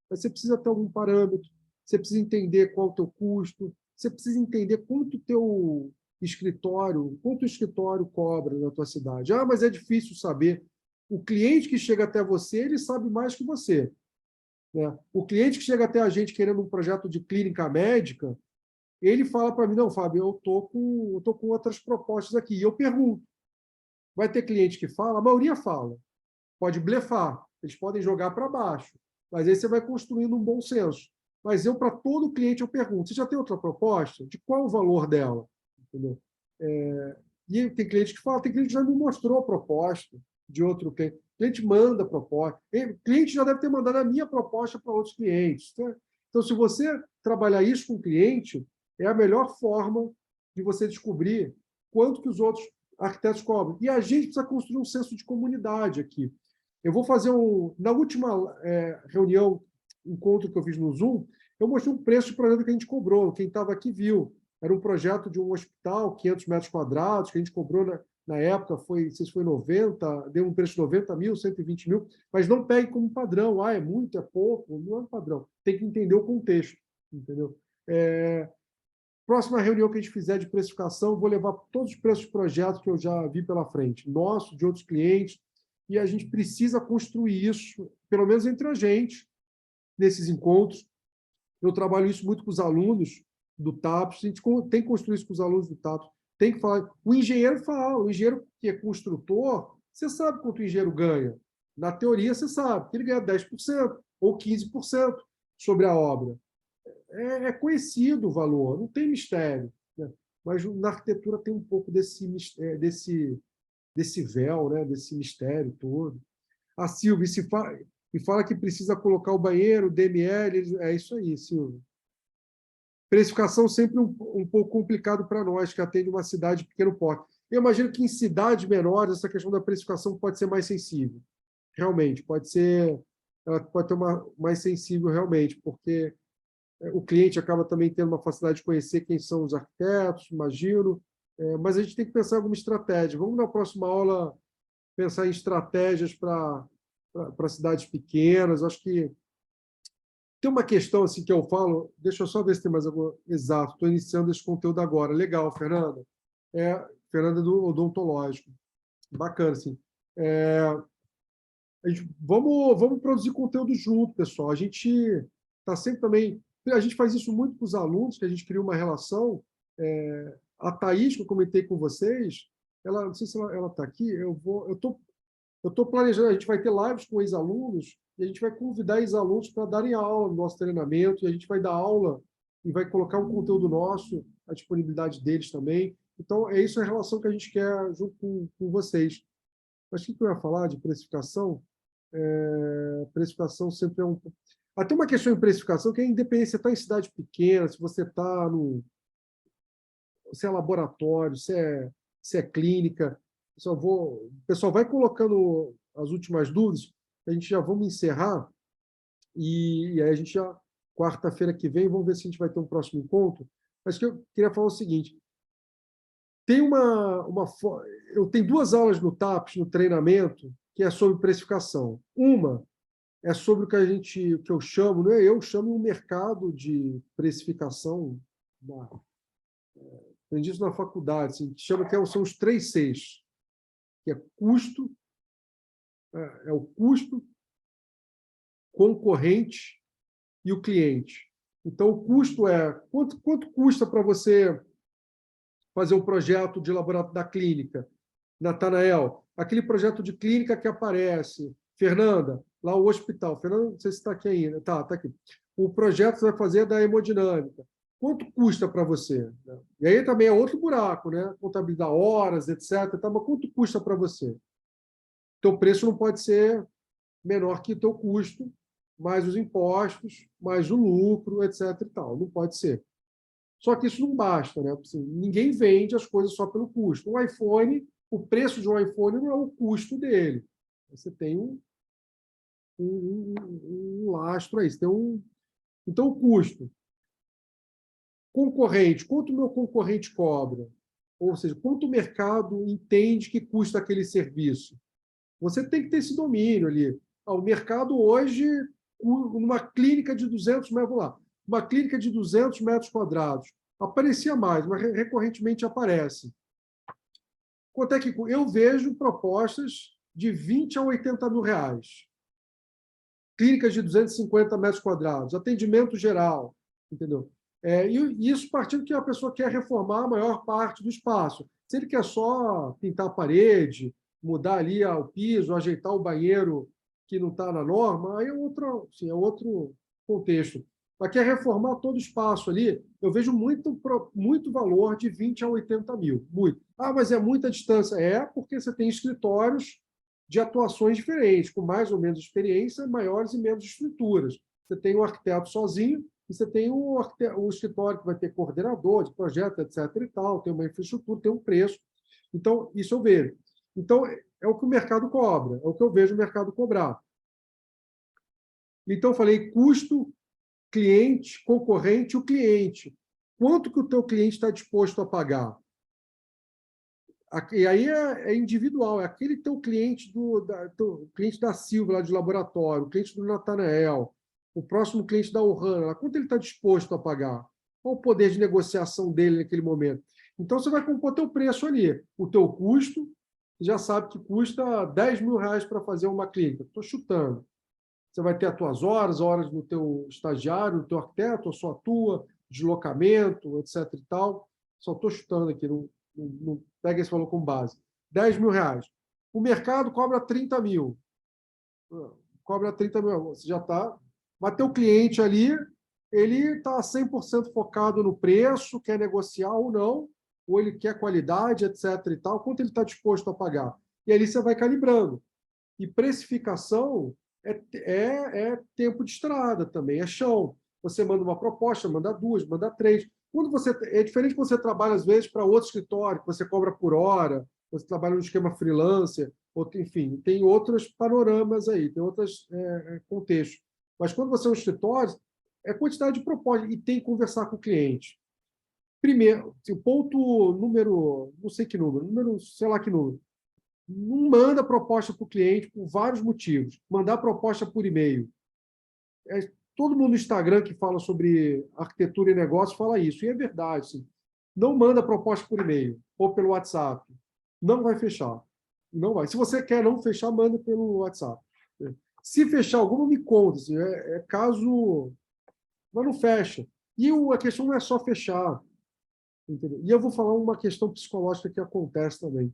Mas você precisa ter algum parâmetro, você precisa entender qual é o teu custo, você precisa entender quanto o escritório cobra na tua cidade. Ah, mas é difícil saber. O cliente que chega até você, ele sabe mais que você, né? O cliente que chega até a gente querendo um projeto de clínica médica, ele fala para mim, não, Fábio, eu tô com outras propostas aqui. E eu pergunto, vai ter cliente que fala? A maioria fala. Pode blefar, eles podem jogar para baixo, mas aí você vai construindo um bom senso. Mas eu, para todo cliente, eu pergunto, você já tem outra proposta? De qual o valor dela? Entendeu? E tem cliente que fala, tem cliente que já me mostrou a proposta de outro cliente. O cliente manda a proposta. O cliente já deve ter mandado a minha proposta para outros clientes. Tá? Então, se você trabalhar isso com o cliente, é a melhor forma de você descobrir quanto que os outros arquitetos cobram. E a gente precisa construir um senso de comunidade aqui. Eu vou fazer na última reunião, encontro que eu fiz no Zoom, eu mostrei um preço de projeto que a gente cobrou. Quem estava aqui viu. Era um projeto de um hospital, 500 metros quadrados, que a gente cobrou na época, não sei se foi 90, deu um preço de 90 mil, 120 mil, mas não pegue como padrão. Ah, é muito, é pouco, não é um padrão. Tem que entender o contexto, entendeu? Próxima reunião que a gente fizer de precificação, vou levar todos os preços de projetos que eu já vi pela frente, nosso, de outros clientes, e a gente precisa construir isso, pelo menos entre a gente, nesses encontros. Eu trabalho isso muito com os alunos do TAPS, a gente tem que construir isso com os alunos do TAPS, tem que falar. O engenheiro fala, o engenheiro que é construtor, você sabe quanto o engenheiro ganha. Na teoria, você sabe que ele ganha 10% ou 15% sobre a obra. É conhecido o valor, não tem mistério, né? Mas na arquitetura tem um pouco desse véu, né? Desse mistério todo. A Silvia e fala que precisa colocar o banheiro, DML, é isso aí, Silvia. Precificação sempre um pouco complicado para nós, que atende uma cidade de pequeno porte. Eu imagino que em cidades menores, essa questão da precificação pode ser mais sensível. Realmente, ela pode ter mais sensível realmente, porque o cliente acaba também tendo uma facilidade de conhecer quem são os arquitetos, imagino, mas a gente tem que pensar em alguma estratégia. Vamos, na próxima aula, pensar em estratégias para cidades pequenas. Acho que tem uma questão assim que eu falo, deixa eu só ver se tem mais alguma. Exato, estou iniciando esse conteúdo agora. Legal, Fernanda. Fernanda do odontológico. Bacana, assim. Vamos produzir conteúdo junto, pessoal. A gente está sempre também. A gente faz isso muito com os alunos, que a gente cria uma relação. A Thaís, que eu comentei com vocês, não sei se ela está aqui, eu estou planejando, a gente vai ter lives com ex-alunos e a gente vai convidar ex-alunos para darem aula no nosso treinamento, e a gente vai dar aula e vai colocar um conteúdo nosso, a disponibilidade deles também. Então, é isso a relação que a gente quer junto com vocês. Mas o que eu ia falar de precificação? Precificação sempre é um... Até uma questão em precificação que é independente, você está em cidade pequena, se você está se é laboratório, se é clínica. O pessoal vai colocando as últimas dúvidas, a gente já vamos encerrar, e aí a gente já, quarta-feira que vem, vamos ver se a gente vai ter um próximo encontro. Mas que eu queria falar o seguinte, eu tenho 2 aulas no TAPS, no treinamento, que é sobre precificação. Uma é sobre o que eu chamo, não é eu chamo um mercado de precificação, aprendi isso na faculdade, assim, que são os 3 Cs, que é custo, o custo, concorrente e o cliente. Então, o custo quanto custa para você fazer um projeto de laboratório da clínica, Natanael, aquele projeto de clínica que aparece, Fernanda, lá o hospital, Fernanda, não sei se está aqui ainda, está aqui. O projeto que você vai fazer é da hemodinâmica. Quanto custa para você? E aí também é outro buraco, né? Contabilizar horas, etc. Mas quanto custa para você? Teu preço não pode ser menor que o teu custo, mais os impostos, mais o lucro, etc. e tal. Não pode ser. Só que isso não basta, né? Assim, ninguém vende as coisas só pelo custo. Um iPhone o preço de um iPhone não é o custo dele. Você tem um lastro aí. Você tem então, o custo. Concorrente, quanto o meu concorrente cobra? Ou seja, quanto o mercado entende que custa aquele serviço? Você tem que ter esse domínio ali. O mercado hoje, numa clínica de 200 metros, vamos lá, uma clínica de 200 metros quadrados, aparecia mais, mas recorrentemente aparece. Quanto é que eu vejo propostas de 20 a 80 mil reais? Clínicas de 250 metros quadrados, atendimento geral, entendeu? E isso partindo que a pessoa quer reformar a maior parte do espaço. Se ele quer só pintar a parede, mudar ali o piso, ajeitar o banheiro que não está na norma, aí é outro contexto. Mas quer reformar todo o espaço ali, eu vejo muito valor de 20 a 80 mil. Muito. Ah, mas é muita distância. É porque você tem escritórios de atuações diferentes, com mais ou menos experiência, maiores e menos estruturas. Você tem um arquiteto sozinho, e você tem um escritório que vai ter coordenador de projeto, etc. e tal, tem uma infraestrutura, tem um preço. Então, isso eu vejo. Então, é o que o mercado cobra, é o que eu vejo o mercado cobrar. Então, eu falei custo, cliente, concorrente, o cliente. Quanto que o teu cliente está disposto a pagar? E aí é individual, é aquele teu cliente cliente da Silva, lá de laboratório, o cliente do Natanael, o próximo cliente da Ohana, quanto ele está disposto a pagar? Qual o poder de negociação dele naquele momento? Então, você vai compor teu preço ali, o teu custo, você já sabe que custa 10 mil reais para fazer uma clínica. Estou chutando. Você vai ter as tuas horas do teu estagiário, do teu arquiteto, a sua tua, deslocamento, etc. e tal. Só estou chutando aqui, não pega esse valor como base. 10 mil reais. O mercado cobra 30 mil. Cobra 30 mil. Você já está. Mas teu cliente ali, ele está 100% focado no preço, quer negociar ou não, ou ele quer qualidade, etc. e tal. Quanto ele está disposto a pagar? E ali você vai calibrando. E precificação é tempo de estrada também, é chão. Você manda uma proposta, manda duas, manda três. É diferente quando você trabalha, às vezes, para outro escritório, que você cobra por hora, você trabalha no esquema freelancer, enfim, tem outros panoramas aí, tem outros contextos. Mas quando você é um escritório, é quantidade de propostas e tem que conversar com o cliente. Primeiro, o ponto número, não sei que número, sei lá que número, não manda proposta para o cliente por vários motivos. Mandar proposta por e-mail. Todo mundo no Instagram que fala sobre arquitetura e negócio fala isso, e é verdade. Assim. Não manda proposta por e-mail ou pelo WhatsApp. Não vai fechar. Não vai. Se você quer não fechar, manda pelo WhatsApp. Se fechar alguma, me conta. Assim, é caso... Mas não fecha. E a questão não é só fechar. Entendeu? E eu vou falar uma questão psicológica que acontece também.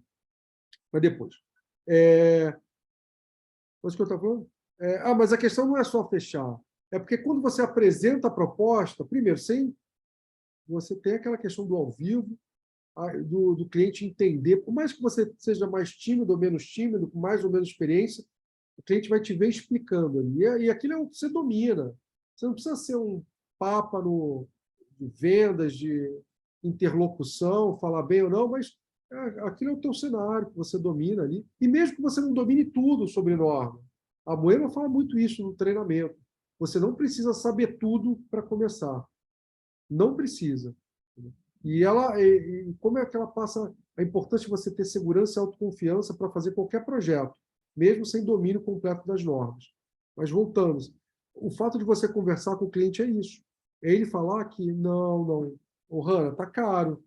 Mas depois. Mas que eu estava falando? Mas a questão não é só fechar. É porque quando você apresenta a proposta, primeiro, você tem aquela questão do ao vivo, do cliente entender, por mais que você seja mais tímido ou menos tímido, com mais ou menos experiência, o cliente vai te ver explicando ali. E aquilo é o que você domina. Você não precisa ser um papa de vendas, de interlocução, falar bem ou não, mas aquilo é o teu cenário que você domina ali. E mesmo que você não domine tudo sobre norma, a Moema fala muito isso no treinamento. Você não precisa saber tudo para começar. Não precisa. E como é que ela passa a importância de você ter segurança e autoconfiança para fazer qualquer projeto, mesmo sem domínio completo das normas. Mas voltando, o fato de você conversar com o cliente é isso. É ele falar que não, Hanna, está caro.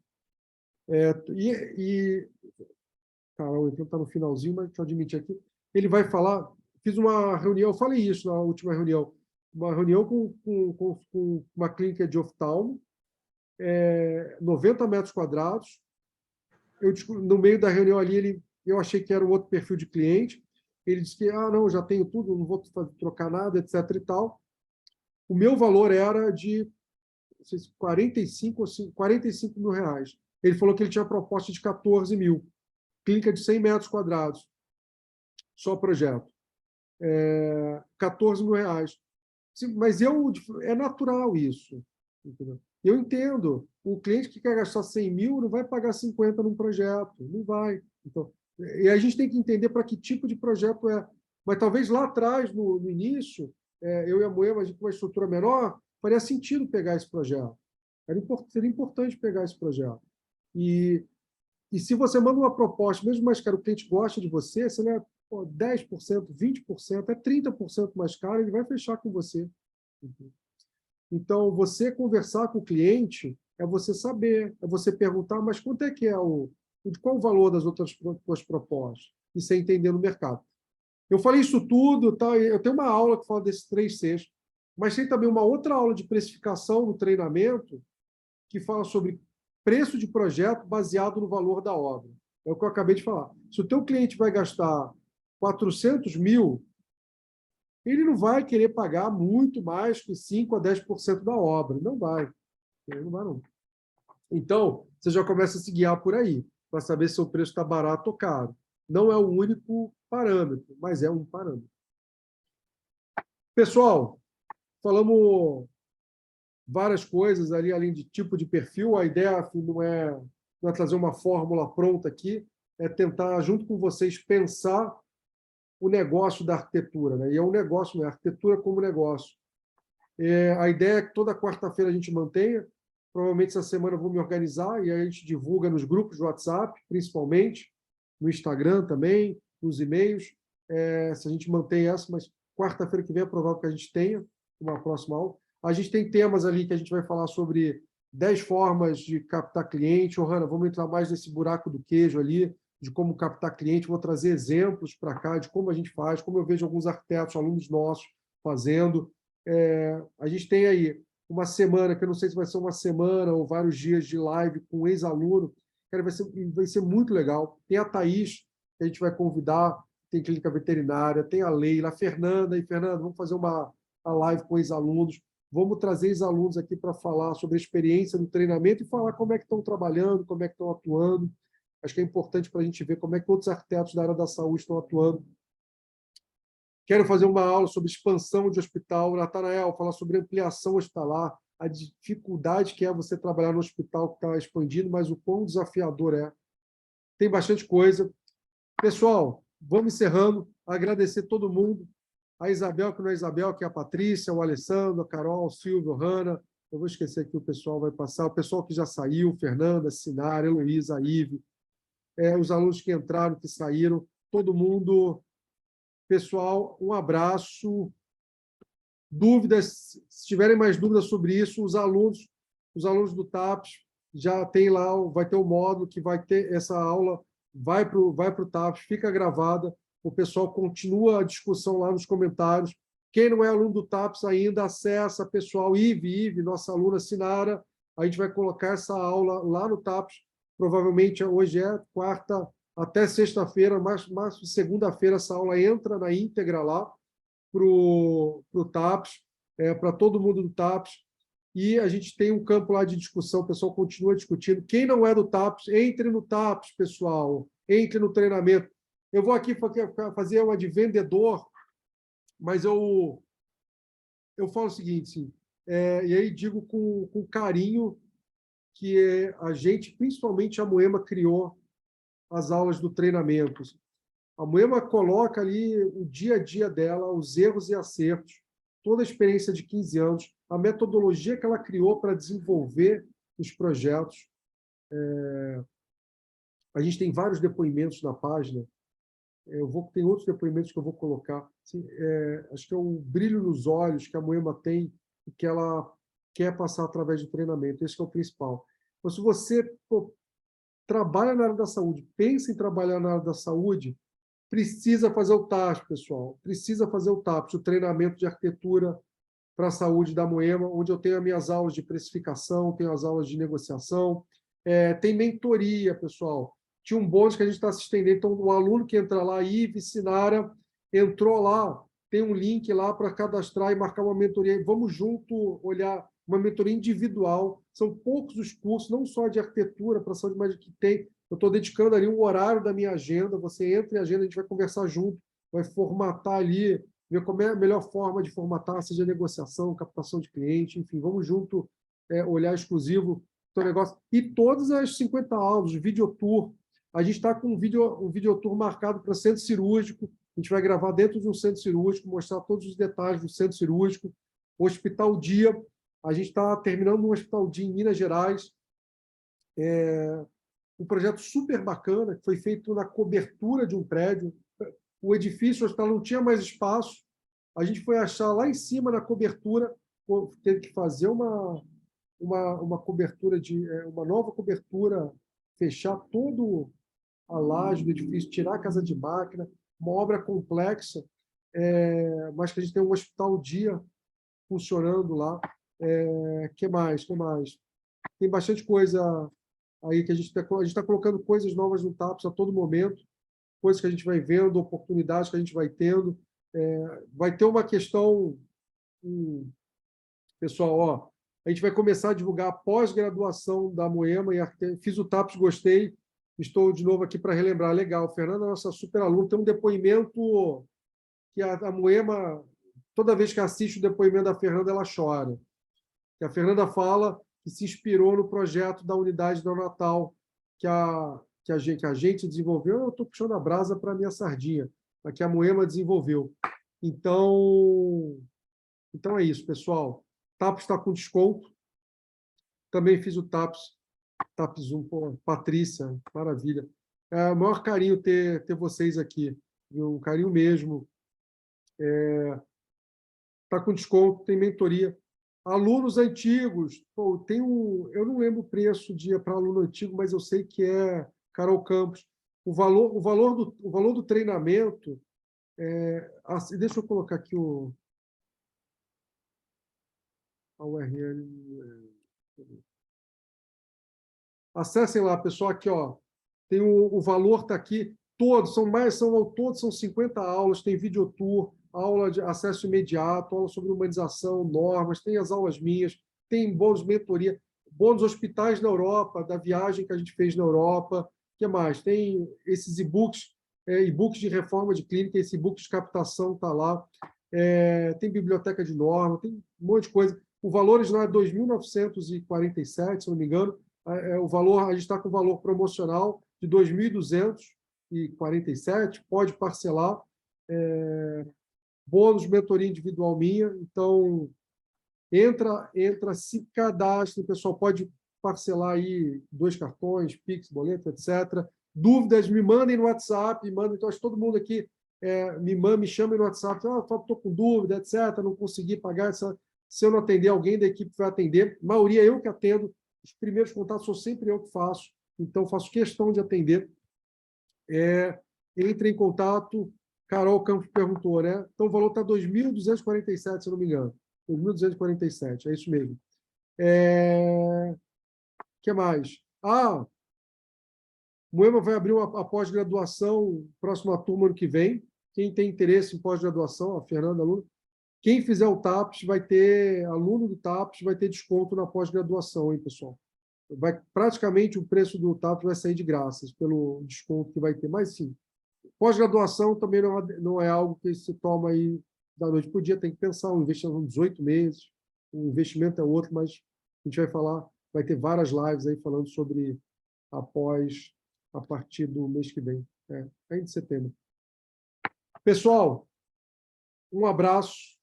Carol, então está no finalzinho, mas deixa eu admitir aqui. Ele vai falar, fiz uma reunião, eu falei isso na última reunião, uma reunião com uma clínica de oftalmo, 90 metros quadrados. No meio da reunião ali, eu achei que era um outro perfil de cliente. Ele disse que, não, já tenho tudo, não vou trocar nada, etc. e tal. O meu valor era de não sei se 45 mil reais. Ele falou que ele tinha proposta de 14 mil. Clínica de 100 metros quadrados. Só projeto. 14 mil reais. Mas é natural isso. Entendeu? Eu entendo. O cliente que quer gastar 100 mil não vai pagar 50 num projeto. Não vai. Então, E a gente tem que entender para que tipo de projeto é. Mas talvez lá atrás, no início, eu e a Moema, a gente com uma estrutura menor, faria sentido pegar esse projeto. Seria importante pegar esse projeto. E se você manda uma proposta, mesmo mais caro, o cliente gosta de você, você é 10%, 20%, até 30% mais caro, ele vai fechar com você. Então, você conversar com o cliente é você saber, é você perguntar, mas quanto é que é qual o valor das outras propostas? E você entender no mercado. Eu falei isso tudo, tá? Eu tenho uma aula que fala desses 3 Cs, mas tem também uma outra aula de precificação no treinamento que fala sobre preço de projeto baseado no valor da obra. É o que eu acabei de falar. Se o teu cliente vai gastar 400 mil, ele não vai querer pagar muito mais que 5 a 10% da obra. Não vai. Não vai, não. Então, você já começa a se guiar por aí, para saber se o preço está barato ou caro. Não é o único parâmetro, mas é um parâmetro. Pessoal, falamos várias coisas ali, além de tipo de perfil. A ideia não é trazer uma fórmula pronta aqui, é tentar, junto com vocês, pensar o negócio da arquitetura. Né? E é um negócio, né? A arquitetura como negócio. A ideia é que toda quarta-feira a gente mantenha. Provavelmente essa semana eu vou me organizar e aí a gente divulga nos grupos de WhatsApp, principalmente, no Instagram também, nos e-mails. Se a gente mantém essa, mas quarta-feira que vem é provável que a gente tenha uma próxima aula. A gente tem temas ali que a gente vai falar sobre 10 formas de captar cliente. Hanna, vamos entrar mais nesse buraco do queijo ali, de como captar cliente. Vou trazer exemplos para cá de como a gente faz, como eu vejo alguns arquitetos, alunos nossos fazendo. A gente tem aí uma semana, que eu não sei se vai ser uma semana ou vários dias de live com ex-aluno. Vai ser muito legal. Tem a Thaís, que a gente vai convidar, tem clínica veterinária, tem a Leila, a Fernanda. E, Fernanda, vamos fazer uma live com ex-alunos. Vamos trazer ex-alunos aqui para falar sobre a experiência do treinamento e falar como é que estão trabalhando, como é que estão atuando. Acho que é importante para a gente ver como é que outros arquitetos da área da saúde estão atuando. Quero fazer uma aula sobre expansão de hospital. Natanael, falar sobre ampliação hospitalar, a dificuldade que é você trabalhar no hospital que está expandindo, mas o quão desafiador é. Tem bastante coisa. Pessoal, vamos encerrando. Agradecer todo mundo. A Isabel, que não é Isabel, que é a Patrícia, o Alessandro, a Carol, o Silvio, a Hanna. Eu vou esquecer que o pessoal vai passar. O pessoal que já saiu, Fernanda, Sinara, Heloísa, a Ive, os alunos que entraram, que saíram, todo mundo. Pessoal, um abraço. Dúvidas, se tiverem mais dúvidas sobre isso, os alunos do TAPS já tem lá, vai ter um módulo que vai ter essa aula, vai para o TAPS, fica gravada, o pessoal continua a discussão lá nos comentários. Quem não é aluno do TAPS ainda, acessa, pessoal, Ive, nossa aluna Sinara, a gente vai colocar essa aula lá no TAPS, provavelmente hoje é quarta até sexta-feira, mas segunda-feira essa aula entra na íntegra lá, para o TAPS, para todo mundo do TAPS, e a gente tem um campo lá de discussão, o pessoal continua discutindo. Quem não é do TAPS, entre no TAPS, pessoal, entre no treinamento. Eu vou aqui fazer uma de vendedor, mas eu falo o seguinte, sim, e aí digo com carinho que a gente, principalmente a Moema, criou as aulas do treinamento. A Moema coloca ali o dia a dia dela, os erros e acertos, toda a experiência de 15 anos, a metodologia que ela criou para desenvolver os projetos. A gente tem vários depoimentos na página. Tem outros depoimentos que eu vou colocar. Assim, acho que é o brilho nos olhos que a Moema tem e que ela quer passar através do treinamento. Esse é o principal. Então, se você trabalha na área da saúde, pensa em trabalhar na área da saúde, precisa fazer o TAPS, pessoal. Precisa fazer o TAPS, o treinamento de arquitetura para a saúde da Moema, onde eu tenho as minhas aulas de precificação, tenho as aulas de negociação, tem mentoria, pessoal. Tinha um bônus que a gente está se estendendo. Então, o aluno que entra lá, Ive, Sinara, entrou lá, tem um link lá para cadastrar e marcar uma mentoria. Vamos junto olhar uma mentoria individual. São poucos os cursos, não só de arquitetura para a saúde, mas que tem. Eu estou dedicando ali um horário da minha agenda. Você entra em agenda, a gente vai conversar junto, vai formatar ali, ver como é a melhor forma de formatar, seja negociação, captação de cliente, enfim, vamos junto olhar exclusivo do negócio. E todas as 50 aulas, o videotour. A gente está com um videotour marcado para centro cirúrgico. A gente vai gravar dentro de um centro cirúrgico, mostrar todos os detalhes do centro cirúrgico. Hospital Dia. A gente está terminando um Hospital Dia em Minas Gerais. Um projeto super bacana, que foi feito na cobertura de um prédio. O edifício, o hospital não tinha mais espaço. A gente foi achar lá em cima, na cobertura, teve que fazer uma cobertura uma nova cobertura, fechar todo a laje do edifício, tirar a casa de máquina, uma obra complexa, mas que a gente tem um hospital dia funcionando lá. Que mais? Tem bastante coisa aí que a gente está colocando coisas novas no TAPS a todo momento, coisas que a gente vai vendo, oportunidades que a gente vai tendo. Vai ter uma questão, pessoal, ó, a gente vai começar a divulgar a pós-graduação da Moema em arquitetura. Fiz o TAPS, gostei, estou de novo aqui para relembrar. Legal, Fernanda, nossa super aluna, tem um depoimento que a Moema, toda vez que assiste o depoimento da Fernanda, ela chora. Que a Fernanda fala que se inspirou no projeto da unidade neonatal que a gente desenvolveu. Eu estou puxando a brasa para a minha sardinha, a que a Moema desenvolveu. Então é isso, pessoal. TAPS está com desconto. Também fiz o TAPS 1. Pô, Patrícia, maravilha. É o maior carinho ter vocês aqui. Viu? Um carinho mesmo. Está com desconto, tem mentoria. Alunos antigos, pô, eu não lembro o preço para aluno antigo, mas eu sei que é Carol Campos. O valor do treinamento, deixa eu colocar aqui a URL. Acessem lá, pessoal, aqui, ó. Tem o valor está aqui, todos são 50 aulas, tem videotour, aula de acesso imediato, aula sobre humanização, normas, tem as aulas minhas, tem bônus mentoria, bônus hospitais na Europa, da viagem que a gente fez na Europa. O que mais? Tem esses e-books, e-books de reforma de clínica, esse e-book de captação está lá. Tem biblioteca de norma, tem um monte de coisa. O valor original é 2.947, se não me engano. O valor, a gente está com o valor promocional de 2.247, pode parcelar. Bônus, mentoria individual minha. Então, entra, se cadastre, o pessoal pode parcelar aí 2 cartões, Pix, boleto, etc. Dúvidas, me mandem no WhatsApp, então acho que todo mundo aqui me chama no WhatsApp, estou com dúvida, etc., não consegui pagar, se eu não atender, alguém da equipe vai atender. A maioria eu que atendo, os primeiros contatos sou sempre eu que faço, então faço questão de atender. Entre em contato. Carol Campos perguntou, né? Então o valor está 2.247, se eu não me engano. 2.247, é isso mesmo. O que mais? Moema vai abrir a pós-graduação, próxima turma ano que vem. Quem tem interesse em pós-graduação, a Fernanda, aluna, quem fizer o TAPS vai ter, aluno do TAPS vai ter desconto na pós-graduação, hein, pessoal? Praticamente o preço do TAPS vai sair de graças pelo desconto que vai ter. Mas sim, pós-graduação também não é algo que se toma aí da noite para o dia, tem que pensar, um investimento de 18 meses, o investimento é outro, mas a gente vai falar, vai ter várias lives aí falando sobre após, a partir do mês que vem, ainda de setembro. Pessoal, um abraço,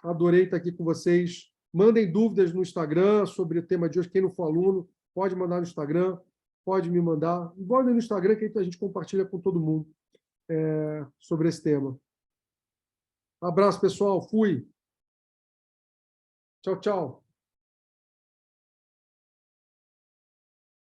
adorei estar aqui com vocês. Mandem dúvidas no Instagram sobre o tema de hoje, quem não for aluno, pode mandar no Instagram, pode me mandar. Manda no Instagram que a gente compartilha com todo mundo sobre esse tema. Abraço, pessoal. Fui. Tchau, tchau.